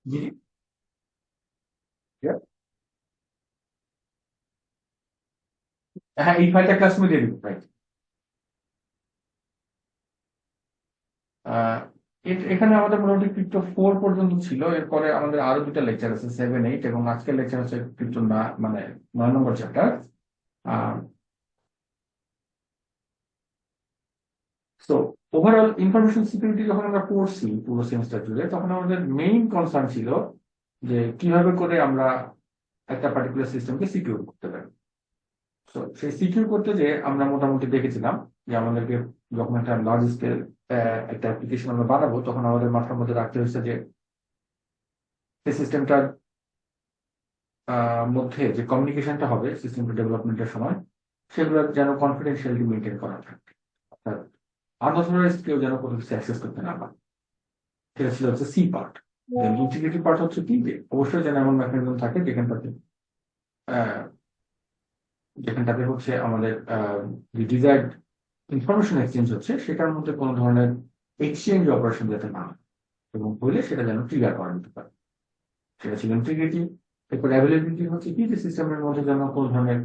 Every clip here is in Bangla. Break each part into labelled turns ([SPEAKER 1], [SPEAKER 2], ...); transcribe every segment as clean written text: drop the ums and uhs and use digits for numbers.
[SPEAKER 1] জি জি। Yeah. হ্যাঁ, এই ফাইলটা ক্লাসরুমে দিয়ে দিব, রাইট। এখানে আমাদের মোটামুটি ক্রিপ্টো 4 পর্যন্ত ছিল, এরপরে আমাদের আরো দুটা লেকচার আছে, 7, 8, এবং আজকের লেকচার হচ্ছে ক্রিপ্টো না মানে 9 নম্বর চ্যাপ্টার। তো ওভারঅল ইনফরমেশন সিকিউরিটি যখন আমরা পড়ছি পুরো সেমিস্টার জুড়ে, তখন আমাদের মেইন কনসার্ন ছিল যে কিভাবে করে আমরা একটা পার্টিকুলার সিস্টেমকে সিকিউর করতে পারি। তো সেই সিকিউর করতে যে আমরা মোটামুটি দেখেছিলাম যে আমাদেরকে যখন একটা লার্জ স্কেল একটা অ্যাপ্লিকেশন আমরা বানাবো, তখন আমাদের মাথার মধ্যে রাখতে হয়েছে যে সেই সিস্টেমটার মধ্যে যে কমিউনিকেশনটা হবে সিস্টেমটা ডেভেলপমেন্টের সময়, সেগুলো যেন কনফিডেন্সিয়ালিটি মেনটেন করা থাকে, অর্থাৎ আনঅথরাইজড কেউ যেন কোনো কিছু অ্যাক্সেস করতে না পারে। সেটা ছিল হচ্ছে সি পার্ট। ইন্টিগ্রিটি পার্ট হচ্ছে কি, যে অবশ্যই যেন এমন মেকানিজম থাকে যেখানটাতে আহ, যেখানটাতে হচ্ছে আমাদের যে ডিজায়ার্ড ইনফরমেশন এক্সচেঞ্জ হচ্ছে সেটার মধ্যে কোনো ধরনের এক্সচেঞ্জ অপারেশন যাতে না হয়, এবং হইলে সেটা যেন ট্রিগার করা যেতে পারে, সেটা ছিল ইন্টিগ্রিটি। এরপর অ্যাভেলেবিলিটি হচ্ছে কি, যে সিস্টেমের মধ্যে যেন কোনো ধরনের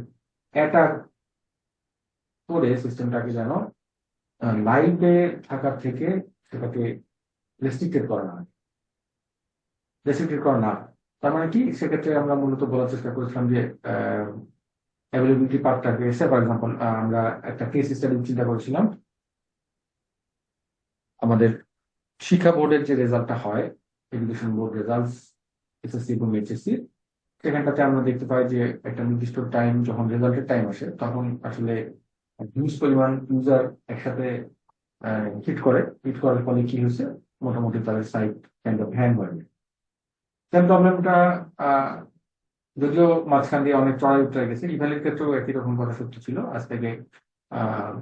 [SPEAKER 1] অ্যাটাক করে সিস্টেমটাকে যেন লাইভে থাকার থেকে সেটাকে রেস্ট্রিক্টেড করা না হয়, রেস্ট্রিক্টেড করা না হয়। তার মানে কি, সেক্ষেত্রে আমরা মূলত বলার চেষ্টা করেছিলাম যে অ্যাভেলেবিলিটি পার্টটাকে, সে ফর এক্সাম্পল আমরা একটা কেস স্টাডি চিন্তা করেছিলাম। আমাদের শিক্ষা বোর্ডের যে রেজাল্টটা হয়, এডুকেশন বোর্ড রেজাল্টস, এসএসসি এবং এইচএসসি, সেখানটাতে আমরা দেখতে পাই যে একটা নির্দিষ্ট টাইম যখন রেজাল্টের টাইম আসে, তখন আসলে হিউজ পরিমাণ ইউজার একসাথে হিট করার ফলে কি হয়েছে, মোটামুটি তাদের সাইট কাইন্ড অফ হ্যাং হয়ে যায়। সেম প্রবলেমটা যদিও মাঝখান দিয়ে অনেক চড়াই উতরাই গেছে, ইভ্যালির ক্ষেত্রেও একই রকম কথা সত্য ছিল আজ থেকে আহ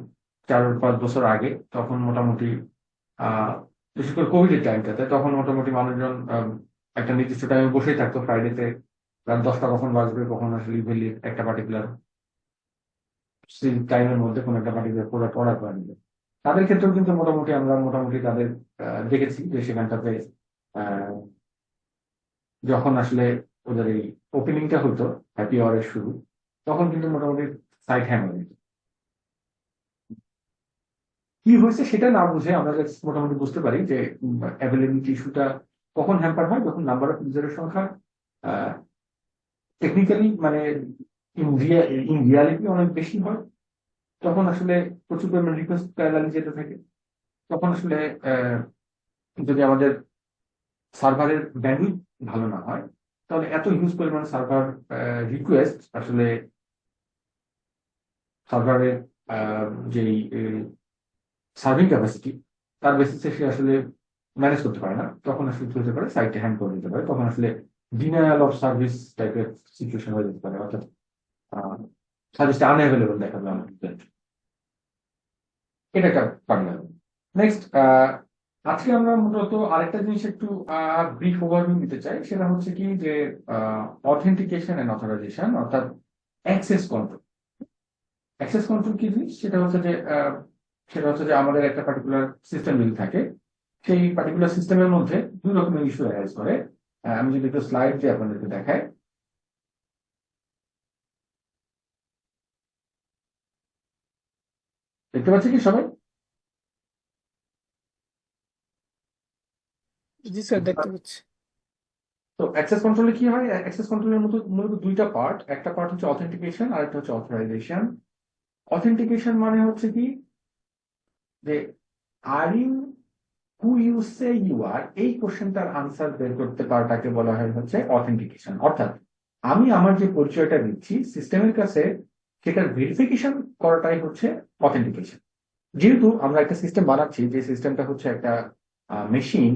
[SPEAKER 1] 4-5 বছর আগে। তখন মোটামুটি আহ বিশেষ করে কোভিড এর টাইমটাতে, তখন মোটামুটি মানুষজন একটা নির্দিষ্ট টাইমে বসেই থাকতো ফ্রাইডেতে, রাত 10টা কখন বাজবে, কখন আসলে ইভ্যালির একটা পার্টিকুলার টাইমের মধ্যে কোনো একটা পার্টিকুলার প্রোডাক্ট অর্ডার করে নিবে। তাদের ক্ষেত্রেও কিন্তু মোটামুটি আমরা মোটামুটি তাদের দেখেছি যে সেখানটাতে আহ, যখন আসলে ওদের এই ওপেনিংটা হতো, হ্যাপি আওয়ারের শুরু, তখন কিন্তু মোটামুটি সাইট হ্যাং হয়ে যেত। কি হয়েছে সেটা না বুঝে আমরা just মোটামুটি বুঝতে পারি যে অ্যাভেলেবিলিটি ইস্যুটা কখন হ্যাম্পার হয়, যখন নাম্বার অফ ইউজারের সংখ্যা টেকনিক্যালি মানে ইন রিয়ালিটি অনেক বেশি হয়, তখন আসলে প্রচুর পরিমাণ রিকোয়েস্ট প্যারালালি যেতে থাকে। তখন আসলে আহ, যদি আমাদের সার্ভারের ব্যান্ডউইথ ভালো না হয়, তাহলে এত হিউজ পরিমাণ সার্ভার রিকোয়েস্ট আসলে সার্ভারের যেই সার্ভিং ক্যাপাসিটি, তার বেসিসে সে আসলে ম্যানেজ করতে পারে না। তখন আসলে কি হতে পারে, সাইটে হ্যাং করে দিতে পারে, তখন আসলে ডিনায়াল অফ সার্ভিস টাইপের সিচুয়েশন হয়ে যেতে পারে, অর্থাৎ সার্ভিসটা আনঅ্যাভেলেবল দেখাবে আমাদের। এটা একটা পার্ট। নেক্সট, আজকে আমরা মূলত আরেকটা জিনিস একটু ব্রিফ ওভারভিউ দিতে চাই, সেটা হচ্ছে কি, যে অথেন্টিকেশন এন্ড অথরাইজেশন, অর্থাৎ অ্যাক্সেস কন্ট্রোল। অ্যাক্সেস কন্ট্রোল কি জিনিস, সেটা হচ্ছে যে আমাদের একটা পার্টিকুলার সিস্টেম যদি থাকে, সেই পার্টিকুলার সিস্টেমের মধ্যে দুই রকমের ইস্যু অ্যারাইজ করে। আমি যদি একটু স্লাইড দিয়ে আপনাদেরকে দেখাই, দেখতে পাচ্ছি কি সবাই?
[SPEAKER 2] জি স্যার, দেখতে পাচ্ছি।
[SPEAKER 1] তো অ্যাক্সেস কন্ট্রোলে কি হয়, অ্যাক্সেস কন্ট্রোলের মতো মূলত দুইটা পার্ট, একটা পার্ট হচ্ছে অথেন্টিকেশন আর একটা হচ্ছে অথরাইজেশন। অথেন্টিকেশন মানে হচ্ছে কি, যে are you who you say you are, এই কোশ্চেনটার আনসার বের করতে পারাটাকে বলা হয় হচ্ছে অথেন্টিকেশন। অর্থাৎ আমি আমার যে পরিচয়টা দিচ্ছি সিস্টেমের কাছে, সেটার ভেরিফিকেশন করাটাই হচ্ছে অথেন্টিকেশন। যেহেতু আমরা একটা সিস্টেম বানাচ্ছি, যে সিস্টেমটা হচ্ছে একটা মেশিন,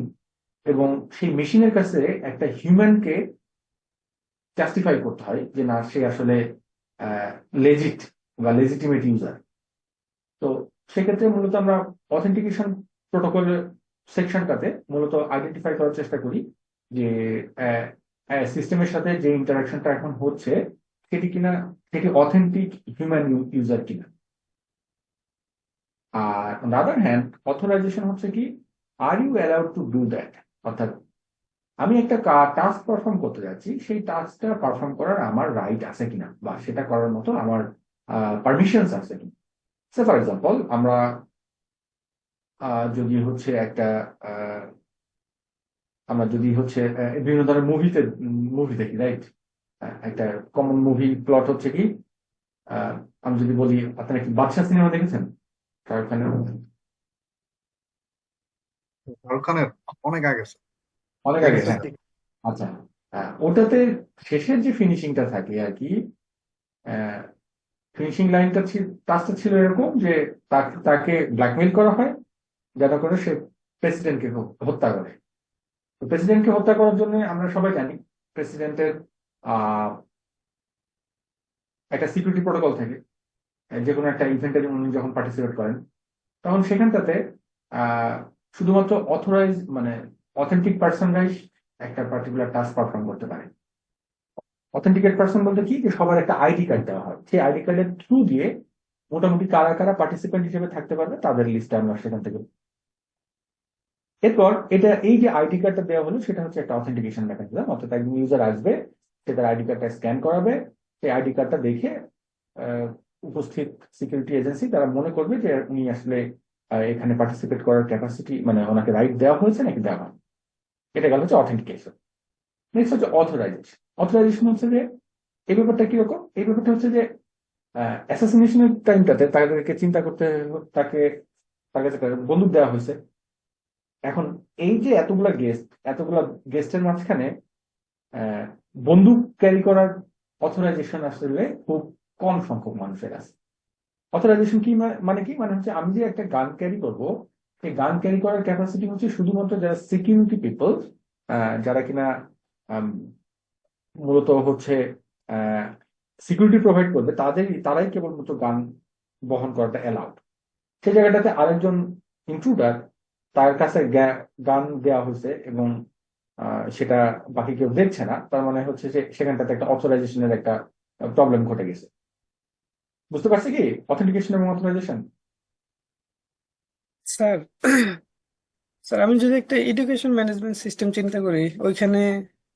[SPEAKER 1] এবং সেই মেশিনের কাছে একটা হিউম্যানকে জাস্টিফাই করতে হয় যে না, সে আসলে লেজিট বা লেজিটিমেট ইউজার। তো সেক্ষেত্রে মূলত আমরা অথেন্টিকেশন প্রোটোকল সেকশনটাতে মূলত আইডেন্টিফাই করার চেষ্টা করি যে সিস্টেমের সাথে যে ইন্টারাকশনটা এখন হচ্ছে, সেটি কিনা, সেটি অথেন্টিক হিউম্যান ইউজার কিনা। আর অন আদার হ্যান্ড, অথরাইজেশন হচ্ছে কি, are you allowed to do that, অর্থাৎ আমি একটা টাস্ক পারফর্ম করতে যাচ্ছি, সেই টাস্কটা পারফর্ম করার আমার রাইট আছে কিনা, বা সেটা করার মতো আমার পারমিশনস আছে কিনা। সে ফর এক্সাম্পল আমরা যদি হচ্ছে একটা আহ, আমরা যদি হচ্ছে বিভিন্ন ধরনের মুভি দেখি, রাইট? একটা কমন মুভি প্লট হচ্ছে কি, আহ, আমি যদি বলি, আপনারা কি বাদশা সিনেমা দেখেছেন? শাহরুখ খানের।
[SPEAKER 2] শাহরুখ খানের অনেক আগে স্যার,
[SPEAKER 1] অনেক আগে,
[SPEAKER 2] দেখেছি
[SPEAKER 1] হ্যাঁ।
[SPEAKER 2] স্যার।
[SPEAKER 1] আচ্ছা, ওটাতে শেষের যে ফিনিশিংটা থাকে আর কি, ফিনিশিং লাইনটা কাজটা ছিল এরকম যে তাকে তাকে ব্ল্যাকমেইল করা হয় যাতে করে সে প্রেসিডেন্টকে হত্যা করে। তো প্রেসিডেন্টকে হত্যা করার জন্য আমরা সবাই জানি প্রেসিডেন্টের আহ একটা সিকিউরিটি প্রোটোকল থাকে। যে কোনো একটা ইভেন্টে উনি যখন পার্টিসিপেট করেন, তখন সেখানটাতে আহ শুধুমাত্র অথরাইজ মানে অথেন্টিক পার্সনরাই একটা পার্টিকুলার টাস্ক পারফর্ম করতে পারে। অথেন্টিকেট পার্সন বলতে কি, যে সবার একটা আইডি কার্ড দেওয়া হয়, সেই আইডি কার্ডের থ্রু দিয়ে মোটামুটি কারা কারা পার্টিসিপেন্ট হিসেবে থাকতে পারবে তাদের লিস্টে আমরা সেখান থেকে। এরপর এই যে আইডি কার্ডটা দেওয়া হলো সেটা হচ্ছে একটা অথেন্টিকেশন মেকানিজম, অর্থাৎ একজন ইউজার আসবে, সে তার আইডি কার্ডটা স্ক্যান করাবে, সেই আইডি কার্ডটা দেখে আহ, উপস্থিত সিকিউরিটি এজেন্সি তারা মনে করবে যে উনি আসলে এখানে পার্টিসিপেট করার ক্যাপাসিটি, মানে ওনাকে রাইট দেওয়া হয়েছে নাকি দেওয়া হয়। এটা গেল হচ্ছে অথেন্টিকেশন। নেক্সট হচ্ছে অথরাইজেশন। অথরাইজেশন হচ্ছে যে এই ব্যাপারটা কিরকম, এই ব্যাপারটা হচ্ছে যে অ্যাসাসিনেশনের টাইমটাতে তাদেরকে চিন্তা করতে, তাকে তার কাছে একটা বন্দুক দেওয়া হয়েছে। এখন এই যে এতগুলা গেস্টের মাঝখানে আহ, বন্দুক ক্যারি করার অথরাইজেশন আসলে খুব কম সংখ্যক মানুষের আছে। অথরাইজেশন কি মানে কি, মানে হচ্ছে আমি যে একটা গান ক্যারি করব, সেই গান ক্যারি করার ক্যাপাসিটি হচ্ছে শুধুমাত্র যারা সিকিউরিটি পিপল, যারা কিনা আম, মূলত হচ্ছে সিকিউরিটি প্রোভাইড করবে, তারাই কেবলমাত্র গান বহন করাটা অ্যালাউড। সেই জায়গাটাতে আরেকজন ইন্ট্রুডার, তার কাছে গান দেওয়া হয়েছে এবং সেটা বাকি কেউ দেখছে না, তার মানে হচ্ছে যে সেখানটাতে একটা অথরাইজেশনের একটা প্রবলেম ঘটে গেছে। বুঝতে পারছি কি অথেন্টিকেশন এবং অথরাইজেশন?
[SPEAKER 3] স্যার স্যার আমি যদি একটা এডুকেশন ম্যানেজমেন্ট সিস্টেম চিন্তা করি, ওইখানে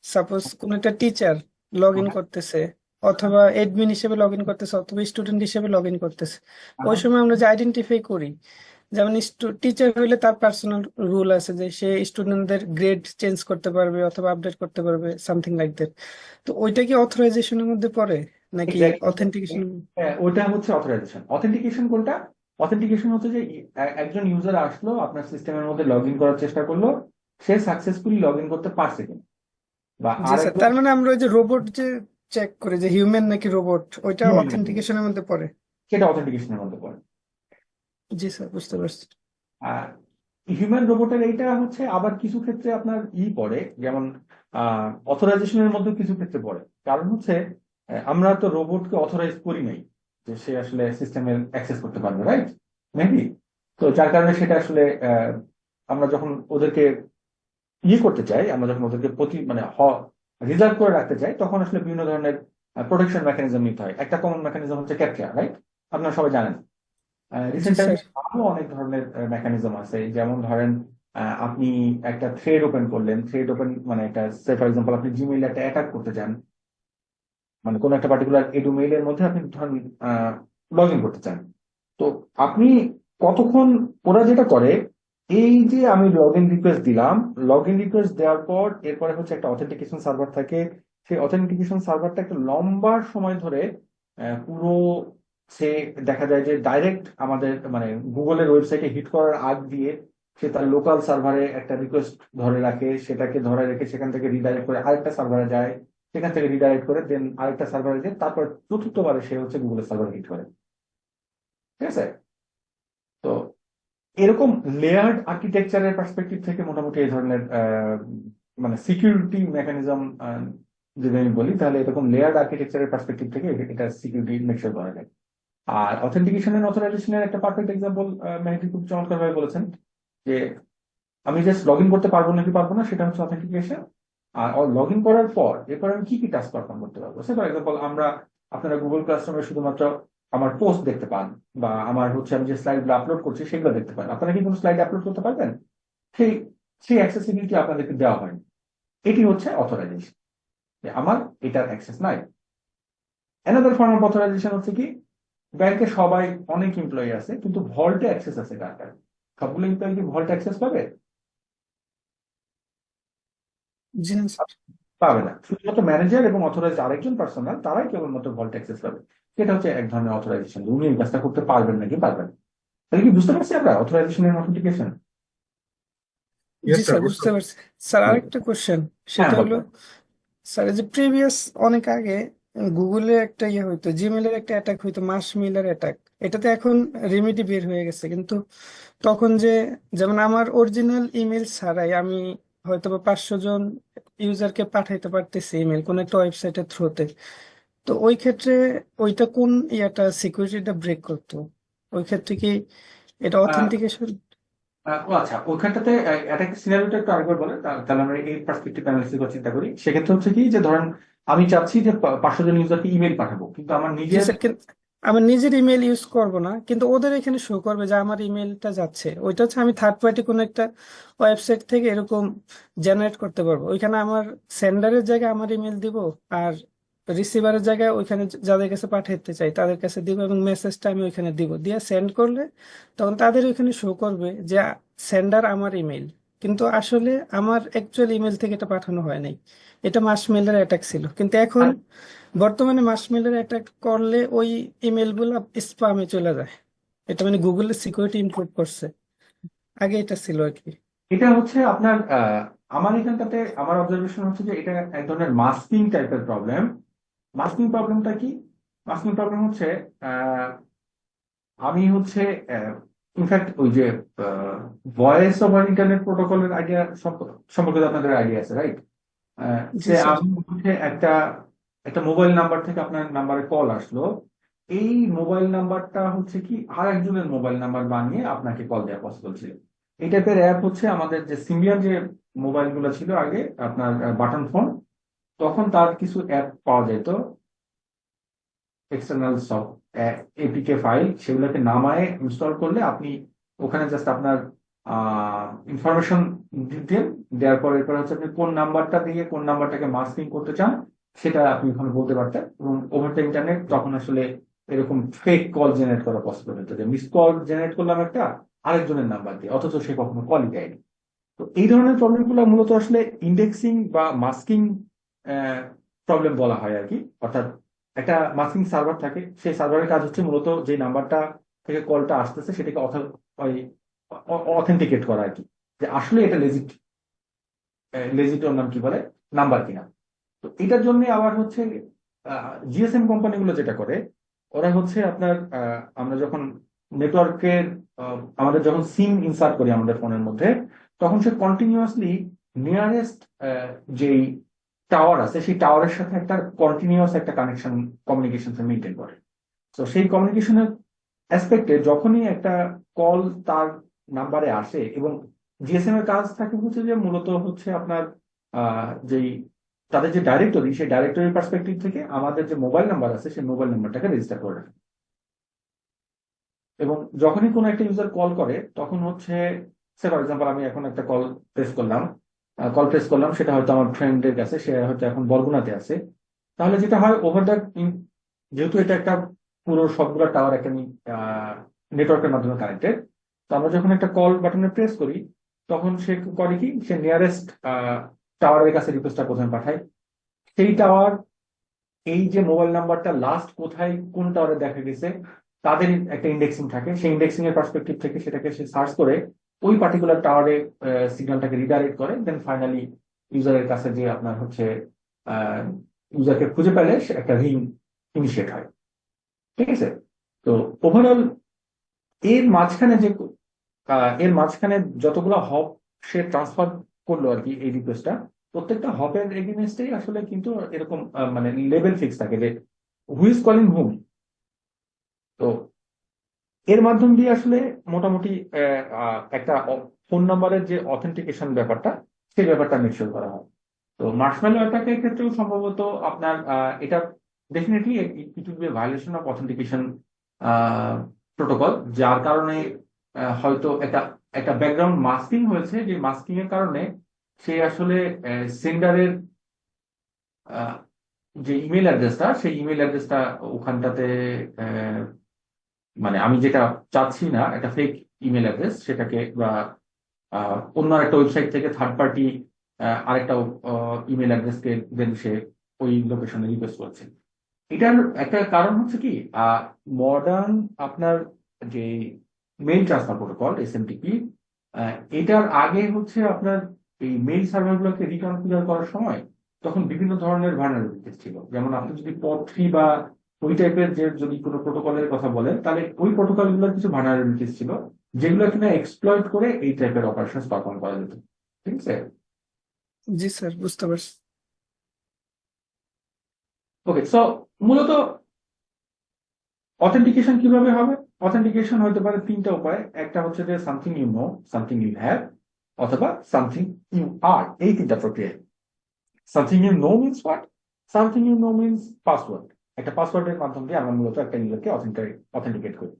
[SPEAKER 3] সাপোজ কোন একটা টিচার লগ ইন করতেছে, অথবা এডমিন হিসেবে লগ ইন করতেছে, অথবা স্টুডেন্ট হিসেবে লগ ইন করতেছে, ওই সময় আমরা যে আইডেন্টিফাই করি, যেমন টিচার হইলে তার পার্সোনাল রুল আছে যে সে স্টুডেন্টদের গ্রেড চেঞ্জ করতে পারবে অথবা আপডেট করতে পারবে, সামথিং লাইক দ্যাট। তো ওইটা কি অথরাইজেশনের মধ্যে পড়ে নাকি
[SPEAKER 1] এক্স্যাক্টলি।
[SPEAKER 3] অথেন্টিকেশন?
[SPEAKER 1] হ্যাঁ, ওটা হচ্ছে অথরাইজেশন। অথেন্টিকেশন কোনটা? অথেন্টিকেশন হচ্ছে যে একজন ইউজার আসলো আপনার সিস্টেমের মধ্যে লগ ইন করার চেষ্টা করলো, সে সাকসেসফুলি লগ ইন করতে পারছে কিনা, বা
[SPEAKER 3] জি স্যার,
[SPEAKER 1] আরেকজন
[SPEAKER 3] তার মানে আমরা ওই যে রোবট যে চেক করে যে হিউম্যান নাকি রোবট, ওইটা
[SPEAKER 1] হিউম্যান,
[SPEAKER 3] অথেন্টিকেশনের মধ্যে পড়ে।
[SPEAKER 1] সেটা অথেন্টিকেশনের মধ্যে পড়ে।
[SPEAKER 3] জি স্যার, বুঝতে পারছি।
[SPEAKER 1] হিউম্যান রোবটের এইটা হচ্ছে আবার কিছু ক্ষেত্রে আপনার পড়ে, যেমন অথরাইজেশনের মধ্যে কিছু ক্ষেত্রে পড়ে। কারণ হচ্ছে আমরা তো রোবটকে অথরাইজ করি নাই যে সে আসলে সিস্টেমে অ্যাক্সেস করতে পারবে, রাইট? মেবি। তো যার কারণে সেটা আসলে আমরা যখন ওদেরকে করতে চাই, আমরা যখন ওদেরকে মানে রিজার্ভ করে রাখতে চাই, তখন আসলে বিভিন্ন ধরনের প্রোটেকশন মেকানিজম নিতে হয়। একটা কমন মেকানিজম হচ্ছে ক্যাপচা, রাইট? আপনারা সবাই জানেন।
[SPEAKER 3] জি
[SPEAKER 1] রিসেন্ট টাইমে
[SPEAKER 3] স্যার।
[SPEAKER 1] আরো অনেক ধরনের মেকানিজম আছে, যেমন ধরেন আপনি একটা থ্রেড ওপেন করলেন, থ্রেড ওপেন মানে একটা, সে ফর এক্সাম্পল আপনি জিমেইল একটা অ্যাটাক করতে চান, মানে কোন একটা পার্টিকুলার এডু মেইলের মধ্যে আপনি ধরেন লগ ইন করতে চান। তো আপনি কতক্ষণ, ওরা যেটা করে, এই যে আমি লগ ইন রিকোয়েস্ট দিলাম, লগ ইন রিকোয়েস্ট দেওয়ার পর এরপরে হচ্ছে একটা অথেন্টিকেশন সার্ভার থাকে। সেই অথেন্টিকেশন সার্ভারটা একটা লম্বা সময় ধরে পুরো, সে দেখা যায় যে ডাইরেক্ট আমাদের মানে গুগলের ওয়েবসাইটে হিট করার আগ দিয়ে সে তার লোকাল সার্ভারে একটা রিকোয়েস্ট ধরে রাখে, সেটাকে ধরে রেখে সেখান থেকে রিডাইরেক্ট করে আরেকটা সার্ভারে যায়, সেখান থেকে রিডাইরেক্ট করে দেন আরেকটা সার্ভারে যায়, তারপর চতুর্থবারে সে হচ্ছে গুগলের সার্ভারে হিট করে। ঠিক আছে? তো এরকম লেয়ার্ড আর্কিটেকচারের পার্সপেক্টিভ থেকে মোটামুটি এই ধরনের মানে সিকিউরিটি মেকানিজম যদি আমি বলি, তাহলে এরকম লেয়ার্ড আর্কিটেকচারের পার্সপেক্টিভ থেকে এটা সিকিউরিটি মেকশোর করা যায়। আর অথেন্টিকেশন এন্ড অথরাইজেশনের একটা পারফেক্ট এক্সাম্পল মেহেদী খুব চমৎকার ভাবে বলেছেন, যে আমি জাস্ট লগ ইন করতে পারবো নাকি পারবো না সেটা হচ্ছে অথেন্টিকেশন। আর লগ ইন করার পর এরপর আমি কি কি টাস্ক পারফর্ম করতে পারবো, সে ফর এক্সাম্পল আপনারা গুগল ক্লাসরুমে শুধুমাত্র আমার পোস্ট দেখতে পান, বা আমার হচ্ছে আমি যে স্লাইড গুলো আপলোড করছি সেগুলো দেখতে পান। আপনারা কি কোনো স্লাইড আপলোড করতে পারবেন? সেই সেই অ্যাক্সেসিবিলিটি আপনাদেরকে দেওয়া হয়নি। এটি হচ্ছে অথরাইজেশন, যে আমার এটার অ্যাক্সেস নাই। অ্যানাদার ফর্ম অফ অথরাইজেশন হচ্ছে কি, ব্যাংকে সবাই অনেক এমপ্লয়ি আছে কিন্তু ভল্টে অ্যাক্সেস আছে কার কার? সবগুলো এমপ্লয়ি কি ভল্টে অ্যাক্সেস পাবে?
[SPEAKER 3] জি না স্যার।
[SPEAKER 1] পাবে না। শুধুমাত্র ম্যানেজার এবং অথরাইজ আরেকজন পার্সোনাল তারাই কেবলমাত্র ভল্ট অ্যাক্সেস পাবে। সেটা হচ্ছে এক ধরনের অথরাইজেশন, উনি এই কাজটা করতে পারবেন নাকি পারবেন না। তাহলে কি বুঝতে পারছি আমরা অথরাইজেশন এন্ড অথেন্টিকেশন?
[SPEAKER 3] জি
[SPEAKER 2] ইয়েস স্যার,
[SPEAKER 3] স্যার,
[SPEAKER 2] বুঝতে
[SPEAKER 3] বুঝতে পারছি। স্যার আরেকটা কোশ্চেন,
[SPEAKER 1] হ্যাঁ
[SPEAKER 3] সেটা হলো
[SPEAKER 1] বলবো।
[SPEAKER 3] স্যার এই যে প্রিভিয়াস অনেক আগে গুগলে একটা ইয়ে হইতো, জিমেলের একটা অ্যাটাক হইতো, মাস মিলার অ্যাটাক। এটাতে এখন রেমেডি বের হয়ে গেছে, কিন্তু তখন যে, যেমন আমার অরিজিনাল ইমেল ছাড়াই আমি হয়তো বা 500 জন ইউজারকে পাঠাইতে পারতেছি ইমেল কোন একটা ওয়েবসাইটের থ্রুতে। তো ওই ক্ষেত্রে ওইটা কোন ইয়াটা সিকিউরিটিটা ব্রেক করতো? ওই ক্ষেত্রে কি এটা অথেন্টিকেশন?
[SPEAKER 1] ও আচ্ছা, ওইখানটাতে একটা সিনারিওটা একটু আরেকবার বলে, তাহলে আমরা এই পার্সপেক্টিভ অ্যানালিসিস করে চিন্তা করি। সেক্ষেত্রে হচ্ছে কি, যে ধরেন আমি চাচ্ছি যে 500 জন ইউজারকে ইমেল পাঠাবো, কিন্তু আমার
[SPEAKER 3] জি
[SPEAKER 1] নিজের
[SPEAKER 3] স্যার, আমার নিজের ইমেল ইউজ করব না, কিন্তু ওদের এখানে শো করবে যে আমার ইমেলটা যাচ্ছে। ওইটা হচ্ছে আমি থার্ড পার্টি কোনো একটা ওয়েবসাইট থেকে এরকম জেনারেট করতে পারবো। ওইখানে আমার সেন্ডারের জায়গায় আমার ইমেল দিব, আর রিসিভারের জায়গায় ওইখানে যাদের কাছে পাঠাতে চাই তাদের কাছে দিব, এবং মেসেজটা আমি ওইখানে দিব, দিয়ে সেন্ড করলে তখন তাদের ওইখানে শো করবে যে সেন্ডার আমার ইমেল, কিন্তু আসলে আমার অ্যাকচুয়াল ইমেল থেকে এটা পাঠানো হয় নাই। এটা মাস মেলের অ্যাটাক ছিল, কিন্তু এখন বর্তমানে মাসমেলের অ্যাটাক করলে ওই ইমেল গুলো স্প্যামে চলে যায়। এটা মানে গুগলের সিকিউরিটি ইমপ্রুভ করছে, আগে এটা ছিল আর কি।
[SPEAKER 1] এটা হচ্ছে আপনার আমার এখানটাতে আমার অবজারভেশন হচ্ছে যে এটা এক ধরনের মাস্কিং টাইপের প্রবলেম। মাস্কিং প্রবলেমটা কি? মাস্কিং প্রবলেম হচ্ছে আহ, আমি হচ্ছে ইনফ্যাক্ট ওই যে ভয়েস ওভার ইন্টারনেট প্রোটোকলের আইডিয়া সম্পর্কে তো আপনাদের আইডিয়া আছে, রাইট?
[SPEAKER 3] জি
[SPEAKER 1] সে
[SPEAKER 3] স্যার।
[SPEAKER 1] আমি হচ্ছে একটা একটা মোবাইল নাম্বার থেকে আপনার নাম্বারে কল আসলো। এই মোবাইল নাম্বারটা হচ্ছে কি আর একজনের মোবাইল নাম্বার বানিয়ে আপনাকে কল দেওয়া পসিবল ছিল। এই টাইপের অ্যাপ হচ্ছে আমাদের যে সিমিলার যে মোবাইল গুলো ছিল আগে আপনার বাটন ফোন, তখন তার কিছু অ্যাপ পাওয়া যেত, এক্সটার্নাল সব এপিকে ফাইল, সেগুলোকে নামায়ে ইনস্টল করলে আপনি ওখানে জাস্ট আপনার ইনফরমেশন দিতেন। দেওয়ার পর এরপর হচ্ছে আপনি কোন নাম্বারটা দিয়ে কোন নাম্বারটাকে মাস্কিং করতে চান সেটা আপনি ওখানে বলতে পারতেন, এবং ওভার দ্য ইন্টারনেট তখন আসলে এরকম ফেক কল জেনারেট করা পসিবল হতো, যে মিস কল জেনারেট করলাম একটা আরেকজনের নাম্বার দিয়ে, অথচ সে কখনো কলই দেয়নি। তো এই ধরনের প্রবলেম গুলো মূলত আসলে ইন্ডেক্সিং বা মাস্কিং প্রবলেম বলা হয় আর কি। অর্থাৎ একটা মাস্কিং সার্ভার থাকে, সেই সার্ভারের কাজ হচ্ছে মূলত যে নাম্বারটা থেকে কলটা আসতেছে সেটাকে অথেন্টিকেট করা আর কি, যে আসলে এটা লেজিট, লেজিট ওর নাম কি বলে, নাম্বার কিনা। তো এটার জন্য আবার হচ্ছে জিএসএম কোম্পানিগুলো যেটা করে, ওরা হচ্ছে আপনার আমরা যখন নেটওয়ার্কের আমাদের যখন সিম ইনসার্ট করি আমাদের ফোনের মধ্যে, তখন সে কন্টিনিউয়াসলি নিয়ারেস্ট যেই টাওয়ার আছে সেই টাওয়ারের সাথে একটা কন্টিনিউয়াস একটা কানেকশন কমিউনিকেশন মেনটেন করে। তো সেই কমিউনিকেশনের অ্যাসপেক্টে যখনই একটা কল তার নাম্বারে আসে, এবং জিএসএম এর কাজ থাকে হচ্ছে যে মূলত হচ্ছে আপনার যেই তাদের যে ডাইরেক্টরি, সেই ডাইরেক্টরির পার্সপেক্টিভ থেকে আমাদের যে মোবাইল নাম্বার আছে সেই মোবাইল নাম্বারটাকে রেজিস্টার করে রাখে। এবং যখনই কোনো একটা ইউজার কল করে তখন হচ্ছে, সে ফর এক্সাম্পল আমি এখন একটা কল প্রেস করলাম, সেটা হয়তো আমার ফ্রেন্ডের কাছে, সে হয়তো এখন বরগুনাতে আছে। তাহলে যেটা হয় ওভার দ্য, যেহেতু এটা একটা পুরো সবগুলো টাওয়ার একটা নেটওয়ার্কের মাধ্যমে কানেক্টেড, তো আমরা যখন একটা কল বাটনে প্রেস করি তখন সে করে কি, সে নিয়ারেস্ট টাওয়ারের কাছে রিকোয়েস্টটা প্রথমে পাঠায়। সেই টাওয়ার, এই যে মোবাইল নাম্বারটা লাস্ট কোথায় কোন টাওয়ারে দেখা গেছে তাদের একটা ইন্ডেক্সিং থাকে, সেই ইন্ডেক্সিং এর পার্সপেক্টিভ থেকে সেটাকে সে সার্চ করে ওই পার্টিকুলার টাওয়ারে সিগন্যালটাকে রিডাইরেক্ট করে, দেন ফাইনালি ইউজারের কাছে যে আপনার হচ্ছে ইউজারকে খুঁজে পেলে সে একটা রিং ইনিশিয়েট হয়। ঠিক আছে? তো ওভারঅল এর মাঝখানে যে এর মাঝখানে যতগুলো হপ সে ট্রান্সফার করলো আর কি এই রিকোয়েস্টটা, প্রত্যেকটা হপের এগেনস্টেই আসলে কিন্তু এরকম মানে লেভেল ফিক্স থাকে যে হু ইজ কলিং হুম। তো এর মাধ্যম দিয়ে আসলে মোটামুটি একটা ফোন নাম্বারের যে অথেন্টিকেশন ব্যাপারটা, সেই ব্যাপারটা নিশ্চয় করা হয়। তো মার্শমেলো অ্যাটাকের ক্ষেত্রেও সম্ভবত আপনার এটা definitely it will be violation of authentication protocol, যার কারণে হয়তো একটা একটা ব্যাকগ্রাউন্ড মাস্কিং হয়েছে, যে মাস্কিং এর কারণে সে আসলে সেন্ডারের যে ইমেল অ্যাড্রেসটা, সেই ইমেল অ্যাড্রেসটা ওখানটাতে আহ, মানে আমি যেটা চাচ্ছি না, একটা ফেক ইমেল অ্যাড্রেস, সেটাকে বা অন্য একটা ওয়েবসাইট থেকে থার্ড পার্টি আরেকটা ইমেল অ্যাড্রেসকে দেন সে ওই লোকেশনে রিকোয়েস্ট করছে। এটার একটা কারণ হচ্ছে কি, মডার্ন আপনার যে মেইল ট্রান্সফার প্রোটোকল এসএমটিপি, এটার আগে হচ্ছে আপনার এই মেইল সার্ভারগুলোকে রিকনফিগার করার সময় তখন বিভিন্ন ধরনের ভালনারেবিলিটিস ছিল। যেমন আপনি যদি পড3 বা ওই টাইপের যে যদি কোনো প্রোটোকলের কথা বলেন, তাহলে ওই প্রোটোকলগুলোর কিছু ভালনারেবিলিটিস ছিল যেগুলো কিনা এক্সপ্লয়েট করে এই টাইপের অপারেশন পারফর্ম করা যেত। ঠিক আছে?
[SPEAKER 3] জি স্যার, বুঝতে পারছি।
[SPEAKER 1] ওকে, সো মূলত অথেন্টিকেশন কিভাবে হবে? অথেন্টিকেশন হতে পারে তিনটা উপায়। একটা হচ্ছে যে something you know, something you have, অথবা সামথিং ইউ আর। এই তিনটা প্রক্রিয়া। Something you know means what? Something you know means password. একটা পাসওয়ার্ডের মাধ্যম দিয়ে আমরা মূলত একটা ইউজারকে অথেন্টিকেট করি।